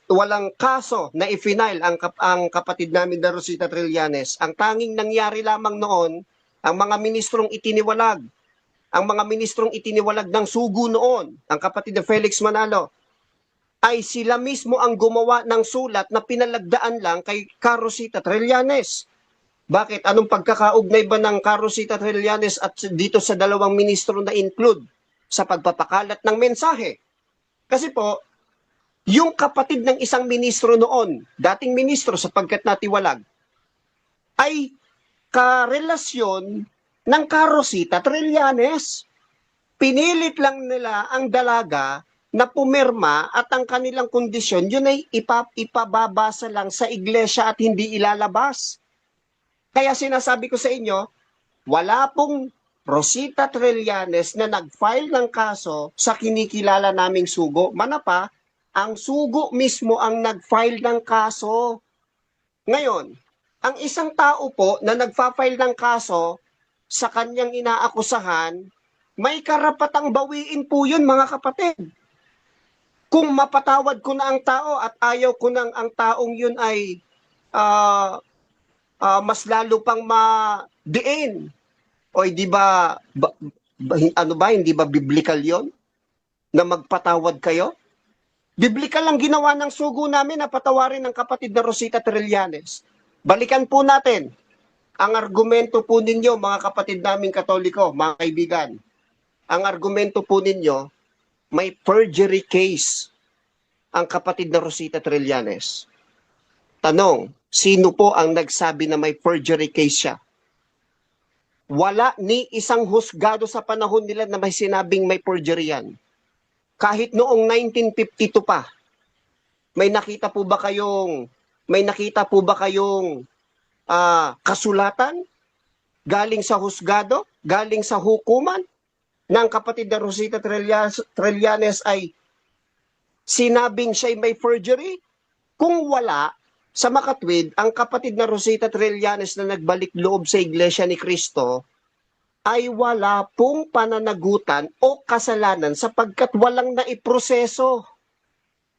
walang kaso na i-final ang kapatid namin na Rosita Trillanes. Ang tanging nangyari lamang noon, ang mga ministrong itiniwalag, ng sugo noon, ang kapatid na Felix Manalo, ay sila mismo ang gumawa ng sulat na pinalagdaan lang kay Rosita Trillanes. Bakit? Anong pagkakaugnay ba ng Rosita Trillanes at dito sa dalawang ministro na include sa pagpapakalat ng mensahe? Kasi po, yung kapatid ng isang ministro noon, dating ministro sapagkat natiwalag, ay karelasyon ng Carosita Trillanes. Pinilit lang nila ang dalaga na pumirma at ang kanilang kondisyon, yun ay ipababasa lang sa iglesia at hindi ilalabas. Kaya sinasabi ko sa inyo, wala pong Rosita Trillanes na nag-file ng kaso sa kinikilala naming sugo. Manapa, ang sugo mismo ang nag-file ng kaso. Ngayon, ang isang tao po na nagfa-file ng kaso sa kanyang inaakusahan, may karapatang bawiin po yun, mga kapatid. Kung mapatawad ko na ang tao at ayaw ko nang ang taong yun ay mas lalo pang madiin. O di ba, hindi ba biblical yon na magpatawad kayo? Biblical lang ginawa ng sugo namin na patawarin ng kapatid na Rosita Trillanes. Balikan po natin ang argumento po ninyo, mga kapatid naming Katoliko, mga kaibigan. Ang argumento po ninyo, may perjury case ang kapatid na Rosita Trillanes. Tanong, sino po ang nagsabi na may perjury case siya? Wala ni isang husgado sa panahon nila na may sinabing may perjury yan. Kahit noong 1952 pa, may nakita po ba kayong kasulatan galing sa husgado, galing sa hukuman ng kapatid na Rosita Trillanes ay sinabing siya may perjury? Kung wala, sa makatwid, ang kapatid na Rosita Trillanes na nagbalik loob sa Iglesia ni Cristo ay wala pong pananagutan o kasalanan sapagkat walang naiproseso.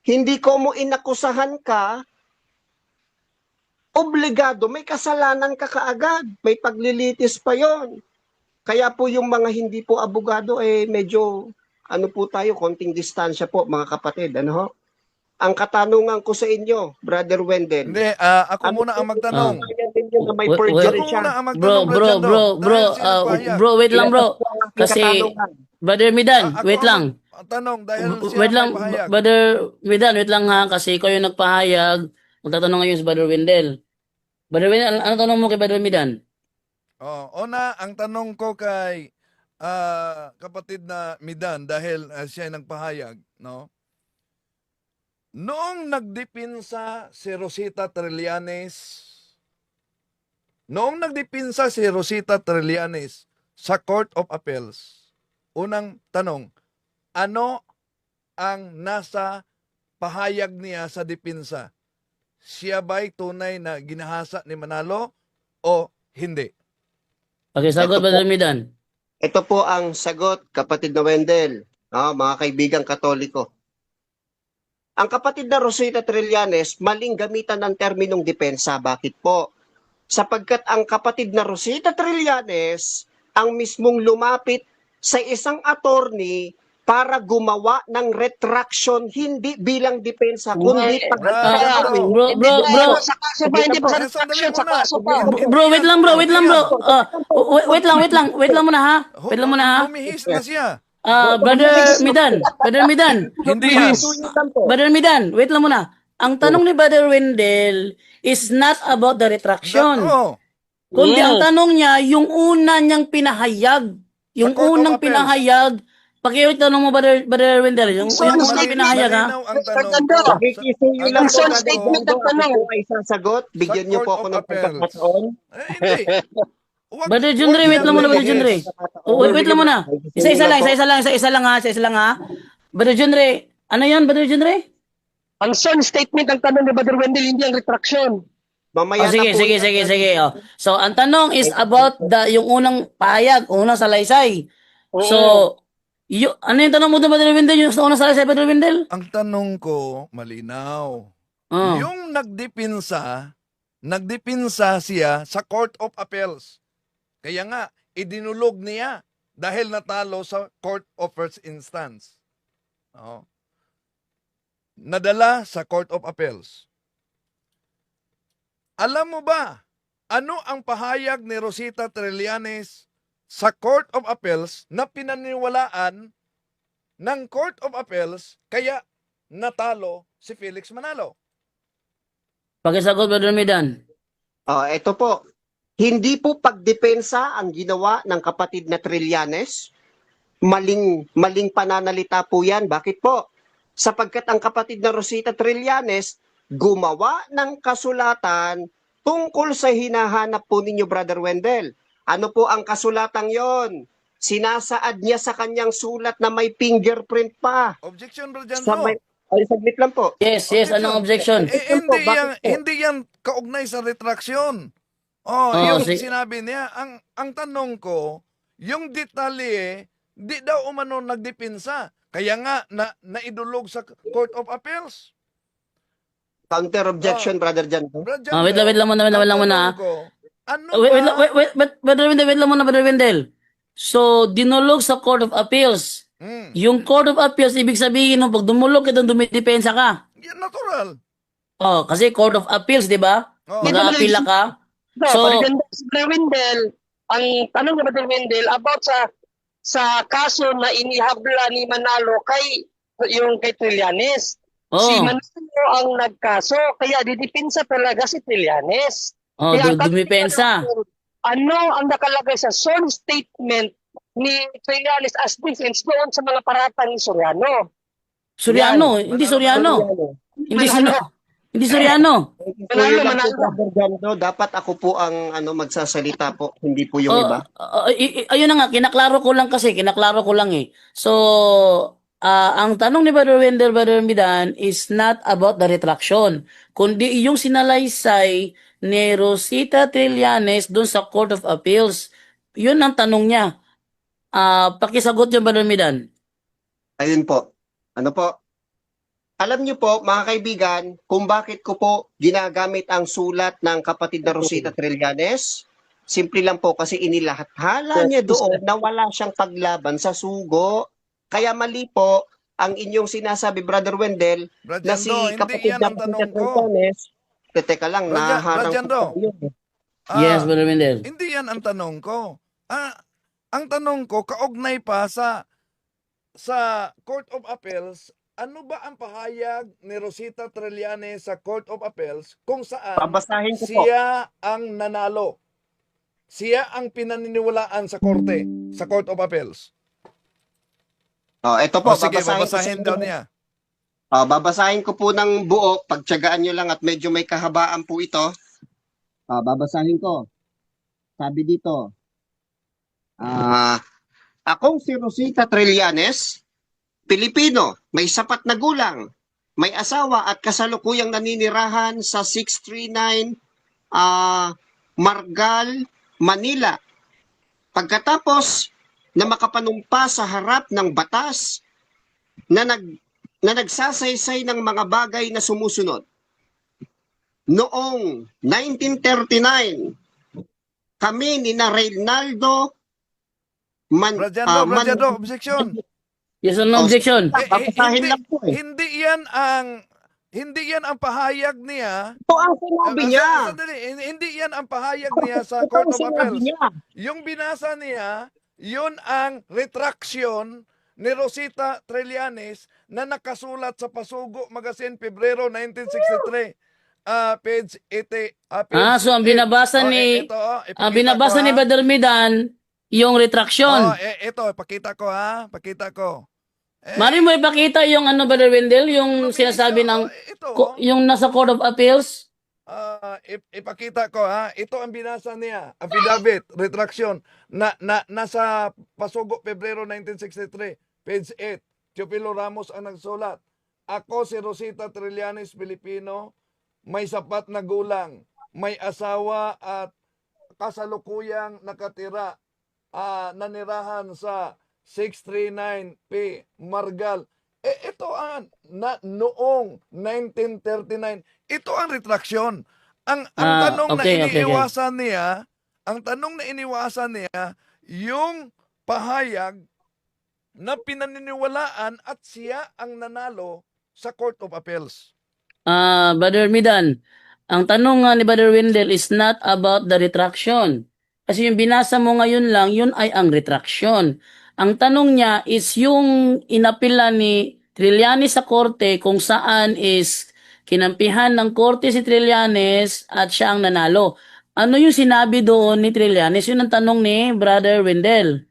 Hindi ko mo inakusahan ka, obligado, may kasalanan ka kaagad. May paglilitis pa yon. Kaya po yung mga hindi po abogado, medyo, konting distansya po, mga kapatid. Ang katanungan ko sa inyo, Brother Wendell. Hindi, ako muna ang magtanong. Na may Wait, perjury Ako siya. muna ang Bro, magtanong, bro, Brad Jando. bro, bro, Dahil sino pahayag? bro, wait lang bro. Yan po ang aking Kasi, katanungan. Brother Midan, Ako wait ang lang. Tanong dahil siya Wait lang, may pahayag. Brother Midan, wait lang ha, kasi ikaw yung nagpahayag. Magtatanong ngayon si Brother Wendell. Brother Wendell, ano tanong mo kay Brother Midan? Una, ang tanong ko kay kapatid na Midan dahil siya ay nagpahayag, no? Noong nagdipinsa si Rosita Trillanes sa Court of Appeals, unang tanong, ano ang nasa pahayag niya sa dipinsa? Siya ba'y tunay na ginahasa ni Manalo o hindi? Okay, sagot Ito po. Brother Midan. Ito po ang sagot, kapatid na Wendell, mga kaibigang Katoliko. Ang kapatid na Rosita Trillanes, maling gamitan ng terminong depensa. Bakit po? Sapagkat ang kapatid na Rosita Trillanes ang mismong lumapit sa isang attorney para gumawa ng retraction, hindi bilang depensa, kundi Bro, Sa kaso ba, hindi ba sa retraction? Sa kaso pa. Bro, wait lang bro. Wait lang muna ha. Wait lang muna ha. Lumihis na siya. Brother Midan. Hindi yan. Brother Midan, wait lang muna. Ang tanong ni Brother Wendell is not about the retraction. Oo. Kundi ang tanong niya, yung una niyang pinahayag. Yung Sa Court of unang Appeals. pinahayag. Pakiulit tanong mo, Brother Wendell. Yung unang pinahayag ha. Malinaw ang tanong Fernando. ko. Nakikisuyo Ang lang po, son Brother statement Wendell. ang tanong. Ako po ay sasagot. Bigyan niyo po Court ako of ng Appeals. pagkakataon. Hindi. Brother Junre, wait lang muna, Brother Junre. Wait lang muna. Isa lang ha. Brother Junre, ano yan, Brother Junre? Ang son statement ang tanong ni Brother Wendell, hindi ang retraction. Mamaya Sige. na po yan. Oh. So, ang tanong is about yung unang pahayag, unang salaysay. So, ano yung tanong mo doon, Brother Wendell? Yung unang salaysay, Brother Wendell? Ang tanong ko, malinaw. Oh. Yung nagdipinsa siya sa Court of Appeals. Kaya nga, idinulog niya dahil natalo sa Court of First Instance. Oo. Nadala sa Court of Appeals. Alam mo ba, ano ang pahayag ni Rosita Trillanes sa Court of Appeals na pinaniwalaan ng Court of Appeals kaya natalo si Felix Manalo? Pakisagot, Brother Midan. Ito po. Hindi po pagdepensa ang ginawa ng kapatid na Trillanes. Maling pananalita po yan. Bakit po? Sapagkat ang kapatid na Rosita Trillanes gumawa ng kasulatan tungkol sa hinahanap po ninyo, Brother Wendell. Ano po ang kasulatang yon? Sinasaad niya sa kanyang sulat na may fingerprint pa. Objection, Brother Sa Jando. may, ay, saglit lang po. Yes, anong objection? Hindi Bakit yan, po? hindi yan kaugnay sa retraction. Oh, Oh, yung si- sinabi niya, ang tanong ko, yung detalye, di daw umano nagdepensa. Kaya nga, naidulog sa Court of Appeals. Counter objection, Brother Jan. Brother wait lang, wait lang muna, wait lang ang muna. tanong ko, ano Wait, wait, ba? Brother Wendell, wait lang muna, Brother Wendell. So, dinulog sa Court of Appeals. Hmm, Yung Court of Appeals, ibig sabihin, no, pag dumulog ka doon, dumidepensa ka. yan natural. Oh, kasi Court of Appeals, di ba? Oh. Mag-a-appeal ka. No, So- Brother Wendell, ang tanong ni Brother Wendell about sa kaso na inihabla ni Manalo kay Trillanes. Si Oh, Manalo ang nagkaso, kaya didepensa talaga si Trillanes. oh, Kaya ang dumipensa. ano ang nakalagay sa sworn statement ni Trillanes as defense doon sa mga paratang ni Soriano? Soriano, hindi Soriano. Hindi Soriano. Hindi Soriano. Manalo, Manalo. Brother Jando, dapat ako po ang magsasalita po, hindi po yung iba. Ayun na nga, kinaklaro ko lang eh. So, ang tanong ni Brother Wendell, Brother Midan, is not about the retraction, kundi yung sinalaysay ni Rosita Trillanes doon sa Court of Appeals. Yun ang tanong niya. Pakisagot yung Brother Midan. Ayun po. Ano po? Alam niyo po, mga kaibigan, kung bakit ko po ginagamit ang sulat ng kapatid na Rosita Trillanes? Simple lang po kasi inilahathala niya doon na wala siyang paglaban sa sugo. Kaya mali po ang inyong sinasabi, Brother Wendell, Brother na si Jando, hindi kapatid yan na ang Rosita tanong ko. Trillanes, teka lang, Brother naharang Jando. po tayo. Yes, Ah, Brother Wendell. Hindi yan ang tanong ko. Ang tanong ko, kaugnay pa sa Court of Appeals, ano ba ang pahayag ni Rosita Trillanes sa Court of Appeals kung saan Babasahin ko po. siya ang nanalo? Siya ang pinaniniwalaan sa korte, sa Court of Appeals. Oh, ito po, O sige, babasahin ko sa babasahin inyo. daw niya. Babasahin ko po ng buo, pagtiyagaan nyo lang at medyo may kahabaan po ito. Babasahin ko. Sabi dito, akong si Rosita Trillanes, Pilipino, may sapat na gulang, may asawa at kasalukuyang naninirahan sa 639 Margal, Manila. Pagkatapos na makapanumpa sa harap ng batas na nagsasaysay ng mga bagay na sumusunod. Noong 1939, kami ni na Reynaldo Brother Jando, objection. Yes or no objection? Babasahin lang po eh. Hindi yan ang pahayag niya. Ito ang sinabi niya. Sandali, hindi yan ang pahayag niya sa Ito Court ang of sinabi Appeals. niya. Yung binasa niya, yun ang retraction ni Rosita Trillanes na nakasulat sa Pasugo Magazine, Pebrero 1963. Page 80. So ang binabasa ni ang binabasa ni Brother Midan yung retraction. Ito, pakita ko ha. Pakita ko. Mari mo ipakita yung ano, Brother Wendell, yung sinasabi ng Ito, yung nasa Court of Appeals. ipakita ko ha. Ito ang binasa niya. Affidavit, retraction. Nasa Pasugo, Pebrero 1963. Page 8. Teofilo Ramos ang nagsulat. Ako si Rosita Trillanes, Pilipino, may sapat na gulang, may asawa at kasalukuyang nakatira, nanirahan sa 639P Margal. Ito ang noong 1939. Ito ang retraction. Ang tanong okay. na iniiwasan niya, yung pahayag na pinaniniwalaan at siya ang nanalo sa Court of Appeals. Brother Midan, ang tanong nga ni Brother Wendell is not about the retraction. Kasi yung binasa mo ngayon lang, yun ay ang retraction. Ang tanong niya is yung inapila ni Trillanes sa korte kung saan is kinampihan ng korte si Trillanes at siya ang nanalo. Ano yung sinabi doon ni Trillanes? Yun ang tanong ni Brother Wendell.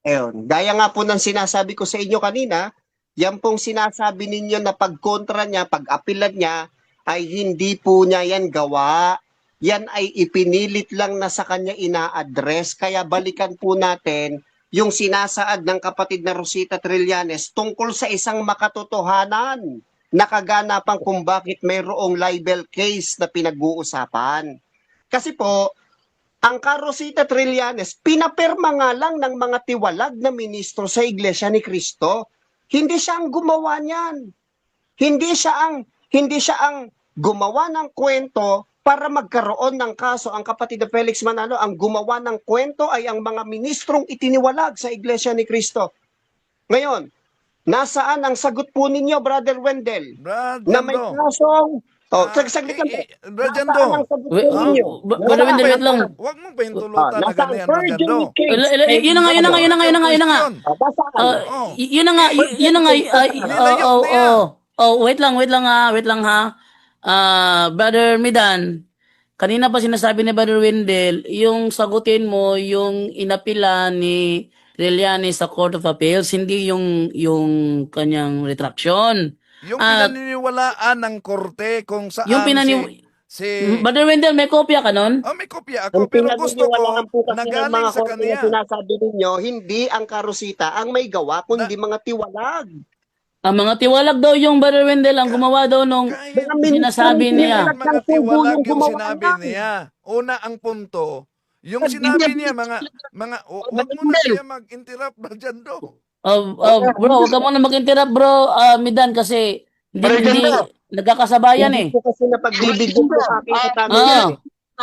Ayun. Gaya nga po ng sinasabi ko sa inyo kanina, yan pong sinasabi ninyo na pagkontra niya, pag-apilan niya, ay hindi po niya yan gawa. Yan ay ipinilit lang na sa kanya ina-address. Kaya balikan po natin yung sinasaad ng kapatid na Rosita Trillanes tungkol sa isang makatotohanan na kaganapan kung bakit mayroong libel case na pinag-uusapan. Kasi po, ang Rosita Trillanes, pinapirma nga lang ng mga tiwalag na ministro sa Iglesia ni Cristo. Hindi siya ang gumawa niyan. Hindi siya ang gumawa ng kwento para magkaroon ng kaso. Ang kapatid na Felix Manalo, ang gumawa ng kwento ay ang mga ministrong itiniwalag sa Iglesia ni Cristo. Ngayon, nasaan ang sagot po ninyo, Brother Wendell? Brad Na may Jando. kasong... saglit lang po. Brad Nasaan Jando. ang sagot po Wait, ninyo? Brother Wendell, wait lang. Huwag mong pahintulutan na Nasaan ganyan, Brad Jando. perjury case? Yun na nga, yun na nga, yun na nga, yun na nga, yun na nga. Nasaan? Oh. Yun na nga, yun na nga. Nilayok na yan. Wait lang ha. Brother Midan, kanina pa sinasabi ni Brother Wendell, yung sagutin mo, yung inapila ni Trillanes sa Court of Appeals, hindi yung kanyang retraction. Yung At- pinaniniwalaan ng korte kung saan Yung si Brother Wendell, may kopya ka nun? may kopya ako Ang pero gusto ko pinaniniwalaan po kasi ng nagaling mga sa korte na kanya. sinasabi ninyo, hindi ang Rosita ang may gawa, kundi mga tiwalag. Ang mga tiwalag daw yung Brother Wendell, ang gumawa daw nung Kahit Mga ministro sinasabi ng niya. tiwalag ng mga sugo tiwalag yung yung gumawa sinabi yan. niya. Una ang punto, yung Hindi sinabi niya- niya wag mo na siya mag-interrupt Brad Jando. Bro, wag ka muna mag-interrupt bro, Midan, kasi Brother hindi Jando. nagkakasabayan Hindi eh. po kasi napagbibigyan ko sa akin sa Ah.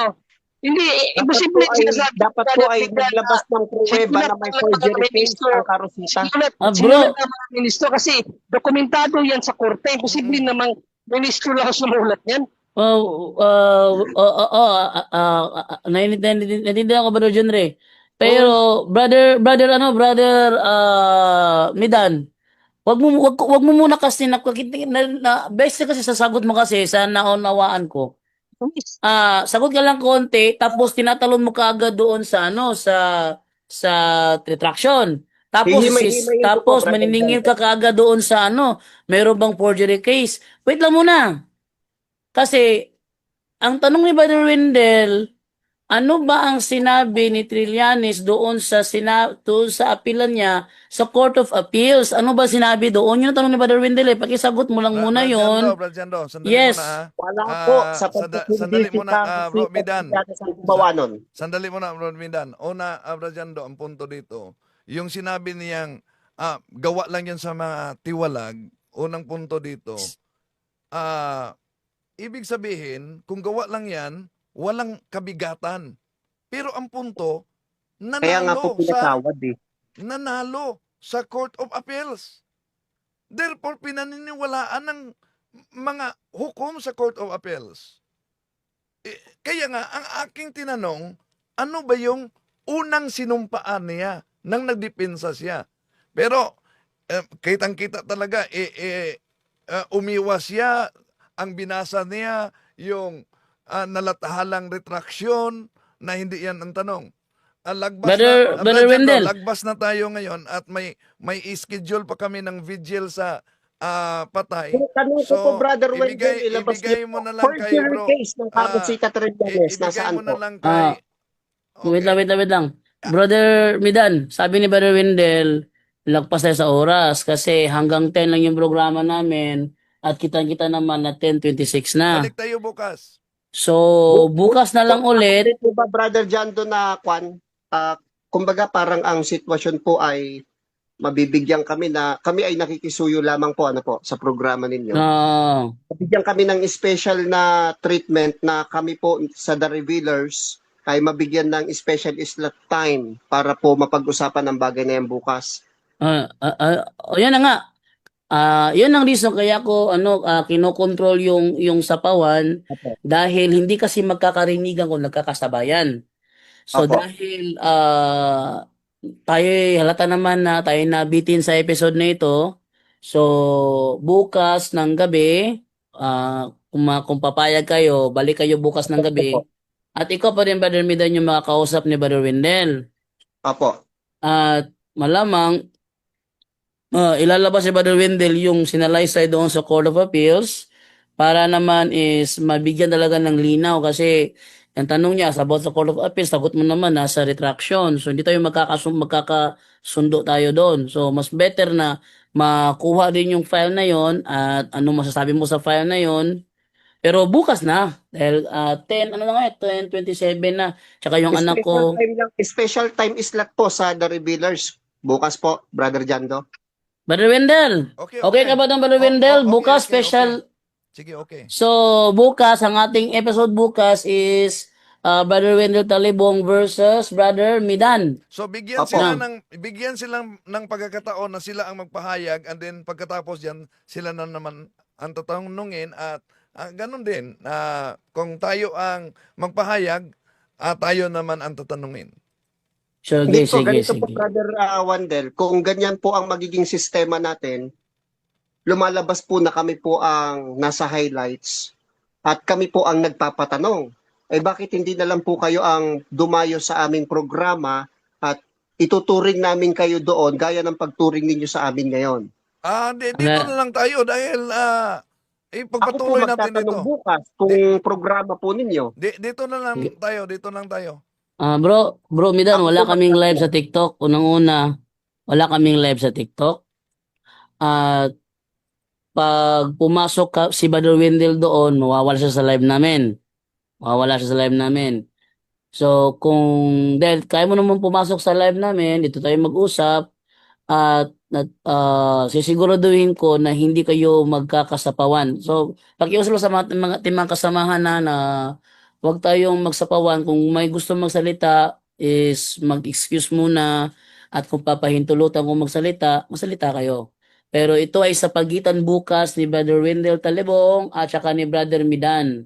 eh. Hindi, Dapat imposible po ay, sinasabi. dapat po ay naglabas ng pruweba na may forgery case ang Rosita. Bro. Sinulat ng mga ministro kasi dokumentado yan sa korte. Imposible namang ministro lang sumulat yan. Naiintindihan ko, Brother John Ray. Pero, brother Midan, wag mo muna kasi base kasi sa sagot mo kasi sa naunawaan ko. Sagot ka lang konti tapos tinatalon mo kaagad doon sa sa retraction. Tapos Hihimay-himayin ko po, Brother maniningil Jando. ka kaagad doon sa meron bang forgery case. Wait lang muna. Kasi ang tanong ni Brother Wendell, ano ba ang sinabi ni Trillanes doon sa apilan niya sa Court of Appeals? Ano ba sinabi doon? Yun ang tanong ni Brother Wendell eh. Pakisagot mo lang muna yun. Brad Jando, sandali Yes. muna ha. Wala po sa sandali pagkakindi muna, Bro Midan. sa gumawa nun. Sandali muna, Bro Midan. Una, Brad Jando, ang punto dito, yung sinabi niyang gawa lang yan sa mga tiwalag, unang punto dito, ibig sabihin, kung gawa lang yan, walang kabigatan. Pero ang punto, Kaya nga po pinatawad eh. nanalo sa Court of Appeals. Therefore, pinaniniwalaan ng mga hukom sa Court of Appeals. Kaya nga, ang aking tinanong, ano ba yung unang sinumpaan niya nang nagdepensa siya? Pero, kitang-kita talaga, umiwas siya, ang binasa niya, yung nalatahalang retraction, na hindi yan ang tanong. Brother Wendell. Lagbas na tayo ngayon at may schedule pa kami ng vigil sa patay. Tanong ko po, Brother Wendell, ilabas ibigay niyo mo po. na lang kay Forgery bro. case ng Rosita Trillanes, Ibigay nasaan mo na po? lang kay... Wait lang. Brother Midan, sabi ni Brother Wendell, lagpas tayo sa oras kasi hanggang 10 lang yung programa namin at kita-kita naman na 10:26 na. Balik tayo bukas. So, bukas na lang ulit. Ito ba, Brother Jando, na kumbaga parang ang sitwasyon po ay mabibigyan kami na kami ay nakikisuyo lamang po sa programa ninyo. Mabibigyan kami ng special na treatment na kami po sa The Revealers ay mabigyan ng special slot time para po mapag-usapan ng bagay na yan bukas. Yan na nga. Yun ang reason kaya ko kinokontrol yung sapawan dahil hindi kasi magkakarinigan kung nagkakasabayan. So Opo. dahil tayo halata naman na tayo nabitin sa episode na ito. So bukas ng gabi, kung papayag kayo, balik kayo bukas ng gabi. At ikaw pa rin, Brother Midan, yung makakausap ni Brother Wendell. Opo. At malamang, ilalabas si Brother Wendell yung sinalaysay doon sa Court of Appeals para naman is mabigyan talaga ng linaw kasi ang tanong niya about sa Court of Appeals, sagot mo naman nasa retraction. So hindi tayo magkakasundo tayo doon. So mas better na makuha din yung file na yon at ano masasabi mo sa file na yon. Pero bukas na dahil 10 ano na nga 10:27 na. Tsaka yung anak ko Special time slot po sa The Revealers. Bukas po, Brother Jando. Brother Wendell. Okay, Okay ka ba ng Brother O- Wendell? okay, Bukas okay, special. Sige, okay. So, bukas, ang ating episode bukas is Brother Wendell Talibong versus Brother Midan. So bigyan Opo. silang ng pagkakataon na sila ang magpahayag and then pagkatapos yan sila na naman ang tatanungin at ganun din kung tayo ang magpahayag tayo naman ang tatanungin. Sige, Hindi po, sige, ganito po, sige. Brother Wendell. Kung ganyan po ang magiging sistema natin, lumalabas po na kami po ang nasa highlights at kami po ang nagpapatanong. Eh bakit hindi na lang po kayo ang dumayo sa aming programa at ituturing namin kayo doon gaya ng pagturing ninyo sa amin ngayon? Dito Ano? na lang tayo dahil Ako po ipagpatuloy natin magtatanong ito. bukas kung programa po ninyo. Dito na lang tayo. Bro Midan, Ako wala po kaming magtatanong. live sa TikTok. Unang-una, wala kaming live sa TikTok. At pag pumasok si Brother Wendell doon, mawawala siya sa live namin. So, dahil kaya mo naman pumasok sa live namin, dito tayo mag-usap, at sisiguraduhin ko na hindi kayo magkakasapawan. So, pakiusap sa mga timang kasamahan na huwag tayong magsapawan. Kung may gusto magsalita, is mag-excuse muna, at kung papahintulutan kung magsalita kayo. Pero ito ay sa pagitan bukas ni Brother Wendell Talibong at saka ni Brother Midan.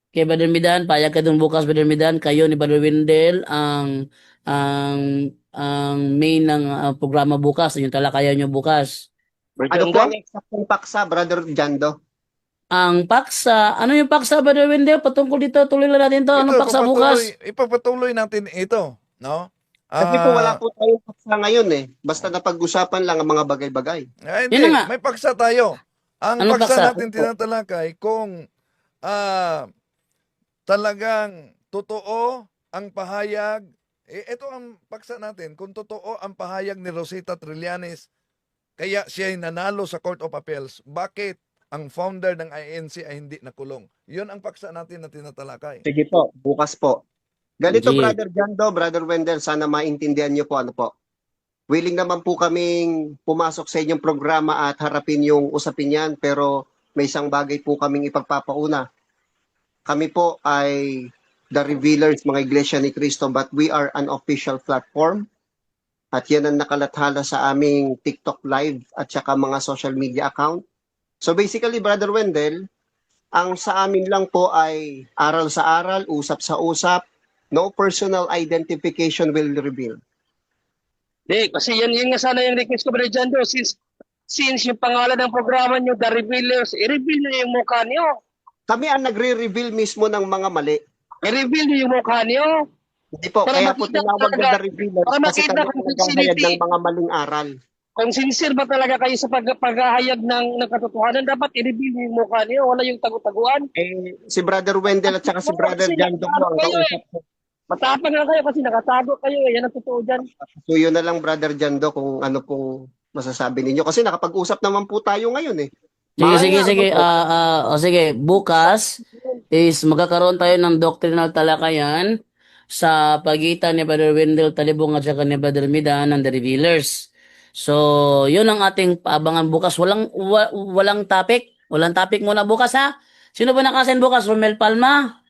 Kay Brother Midan, payag ka dun bukas, Brother Midan, kayo ni Brother Wendell ang main ng programa bukas, yung talakayan nyo bukas. Ano po ang eksaktong paksa, Brother Jando? Ang paksa, ano yung paksa, Brother Wendell? Patungkol dito, tuloy lang natin to. Anong paksa bukas? Ipagpatuloy natin ito, no? Kasi po wala po tayong paksa ngayon eh. Basta napag-usapan lang ang mga bagay-bagay. Hindi, Yun na nga. may paksa tayo. Ang Anong paksa paksa? natin tinatalakay kung talagang totoo ang pahayag. Ito ang paksa natin. Kung totoo ang pahayag ni Rosita Trillanes, kaya siya ay nanalo sa Court of Appeals, bakit ang founder ng INC ay hindi nakulong? Yun ang paksa natin na tinatalakay. Sige po, bukas po. Ganito, Sige. Brother Jando, Brother Wendell, sana maintindihan niyo po ano po. Willing naman po kaming pumasok sa inyong programa at harapin yung usapin yan, pero may isang bagay po kaming ipagpapauna. Kami po ay The Revealers, mga Iglesia ni Cristo, but we are an official platform. At yan ang nakalathala sa aming TikTok live at saka mga social media account. So basically, Brother Wendell, ang sa amin lang po ay aral sa aral, usap sa usap, no personal identification will reveal. Di, kasi yan nga sana yung request ko, Brother Jando. Since yung pangalan ng programa nyo, The Revealers, i-reveal nyo yung mukha nyo. Kami ang nagre-reveal mismo ng mga mali. I-reveal nyo yung mukha nyo. Hindi po, Para kaya po makita tinawag talaga- na The Revealers para kasi makita kami kung ang naghahayag sincerity. ng mga maling aral. Kung sincere ba talaga kayo sa paghahayag ng katotohanan, dapat i-reveal nyo yung mukha nyo. Wala yung tagu-taguan. Si Brother Wendell at saka si Brother Jando po ang kausap ko. Matapang na kayo kasi nakatago kayo. Yan ang totoo dyan. So yun na lang, Brother Jando, kung ano pong masasabi ninyo. Kasi nakapag-usap naman po tayo ngayon eh. Sige. Sige, bukas is magkakaroon tayo ng doctrinal talakayan sa pagitan ni Brother Wendell Talibong at saka ni Brother Midan ng The Revealers. So, yun ang ating paabangan bukas. Walang topic. Walang topic muna bukas, ha? Sino ba nakasen bukas? Romel Palma?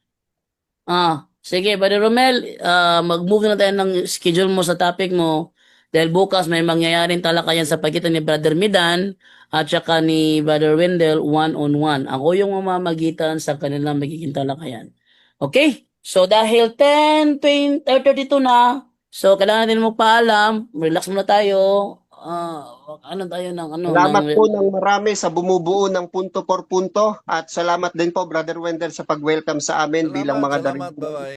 Sige, Brother Romel, mag-move na tayo ng schedule mo sa topic mo. Dahil bukas may mangyayaring talakayan sa pagitan ni Brother Midan at saka ni Brother Wendell one-on-one. Ako yung mamamagitan sa kanilang magiging talakayan. Okay? So dahil 10:32 na, so kailangan din magpaalam. Relax muna tayo. Ano tayo ng ano? Salamat po ng marami sa bumubuo ng punto por punto at salamat din po, Brother Wendell, sa pag-welcome sa amin bilang mga Salamat, Revealers. bye-bye.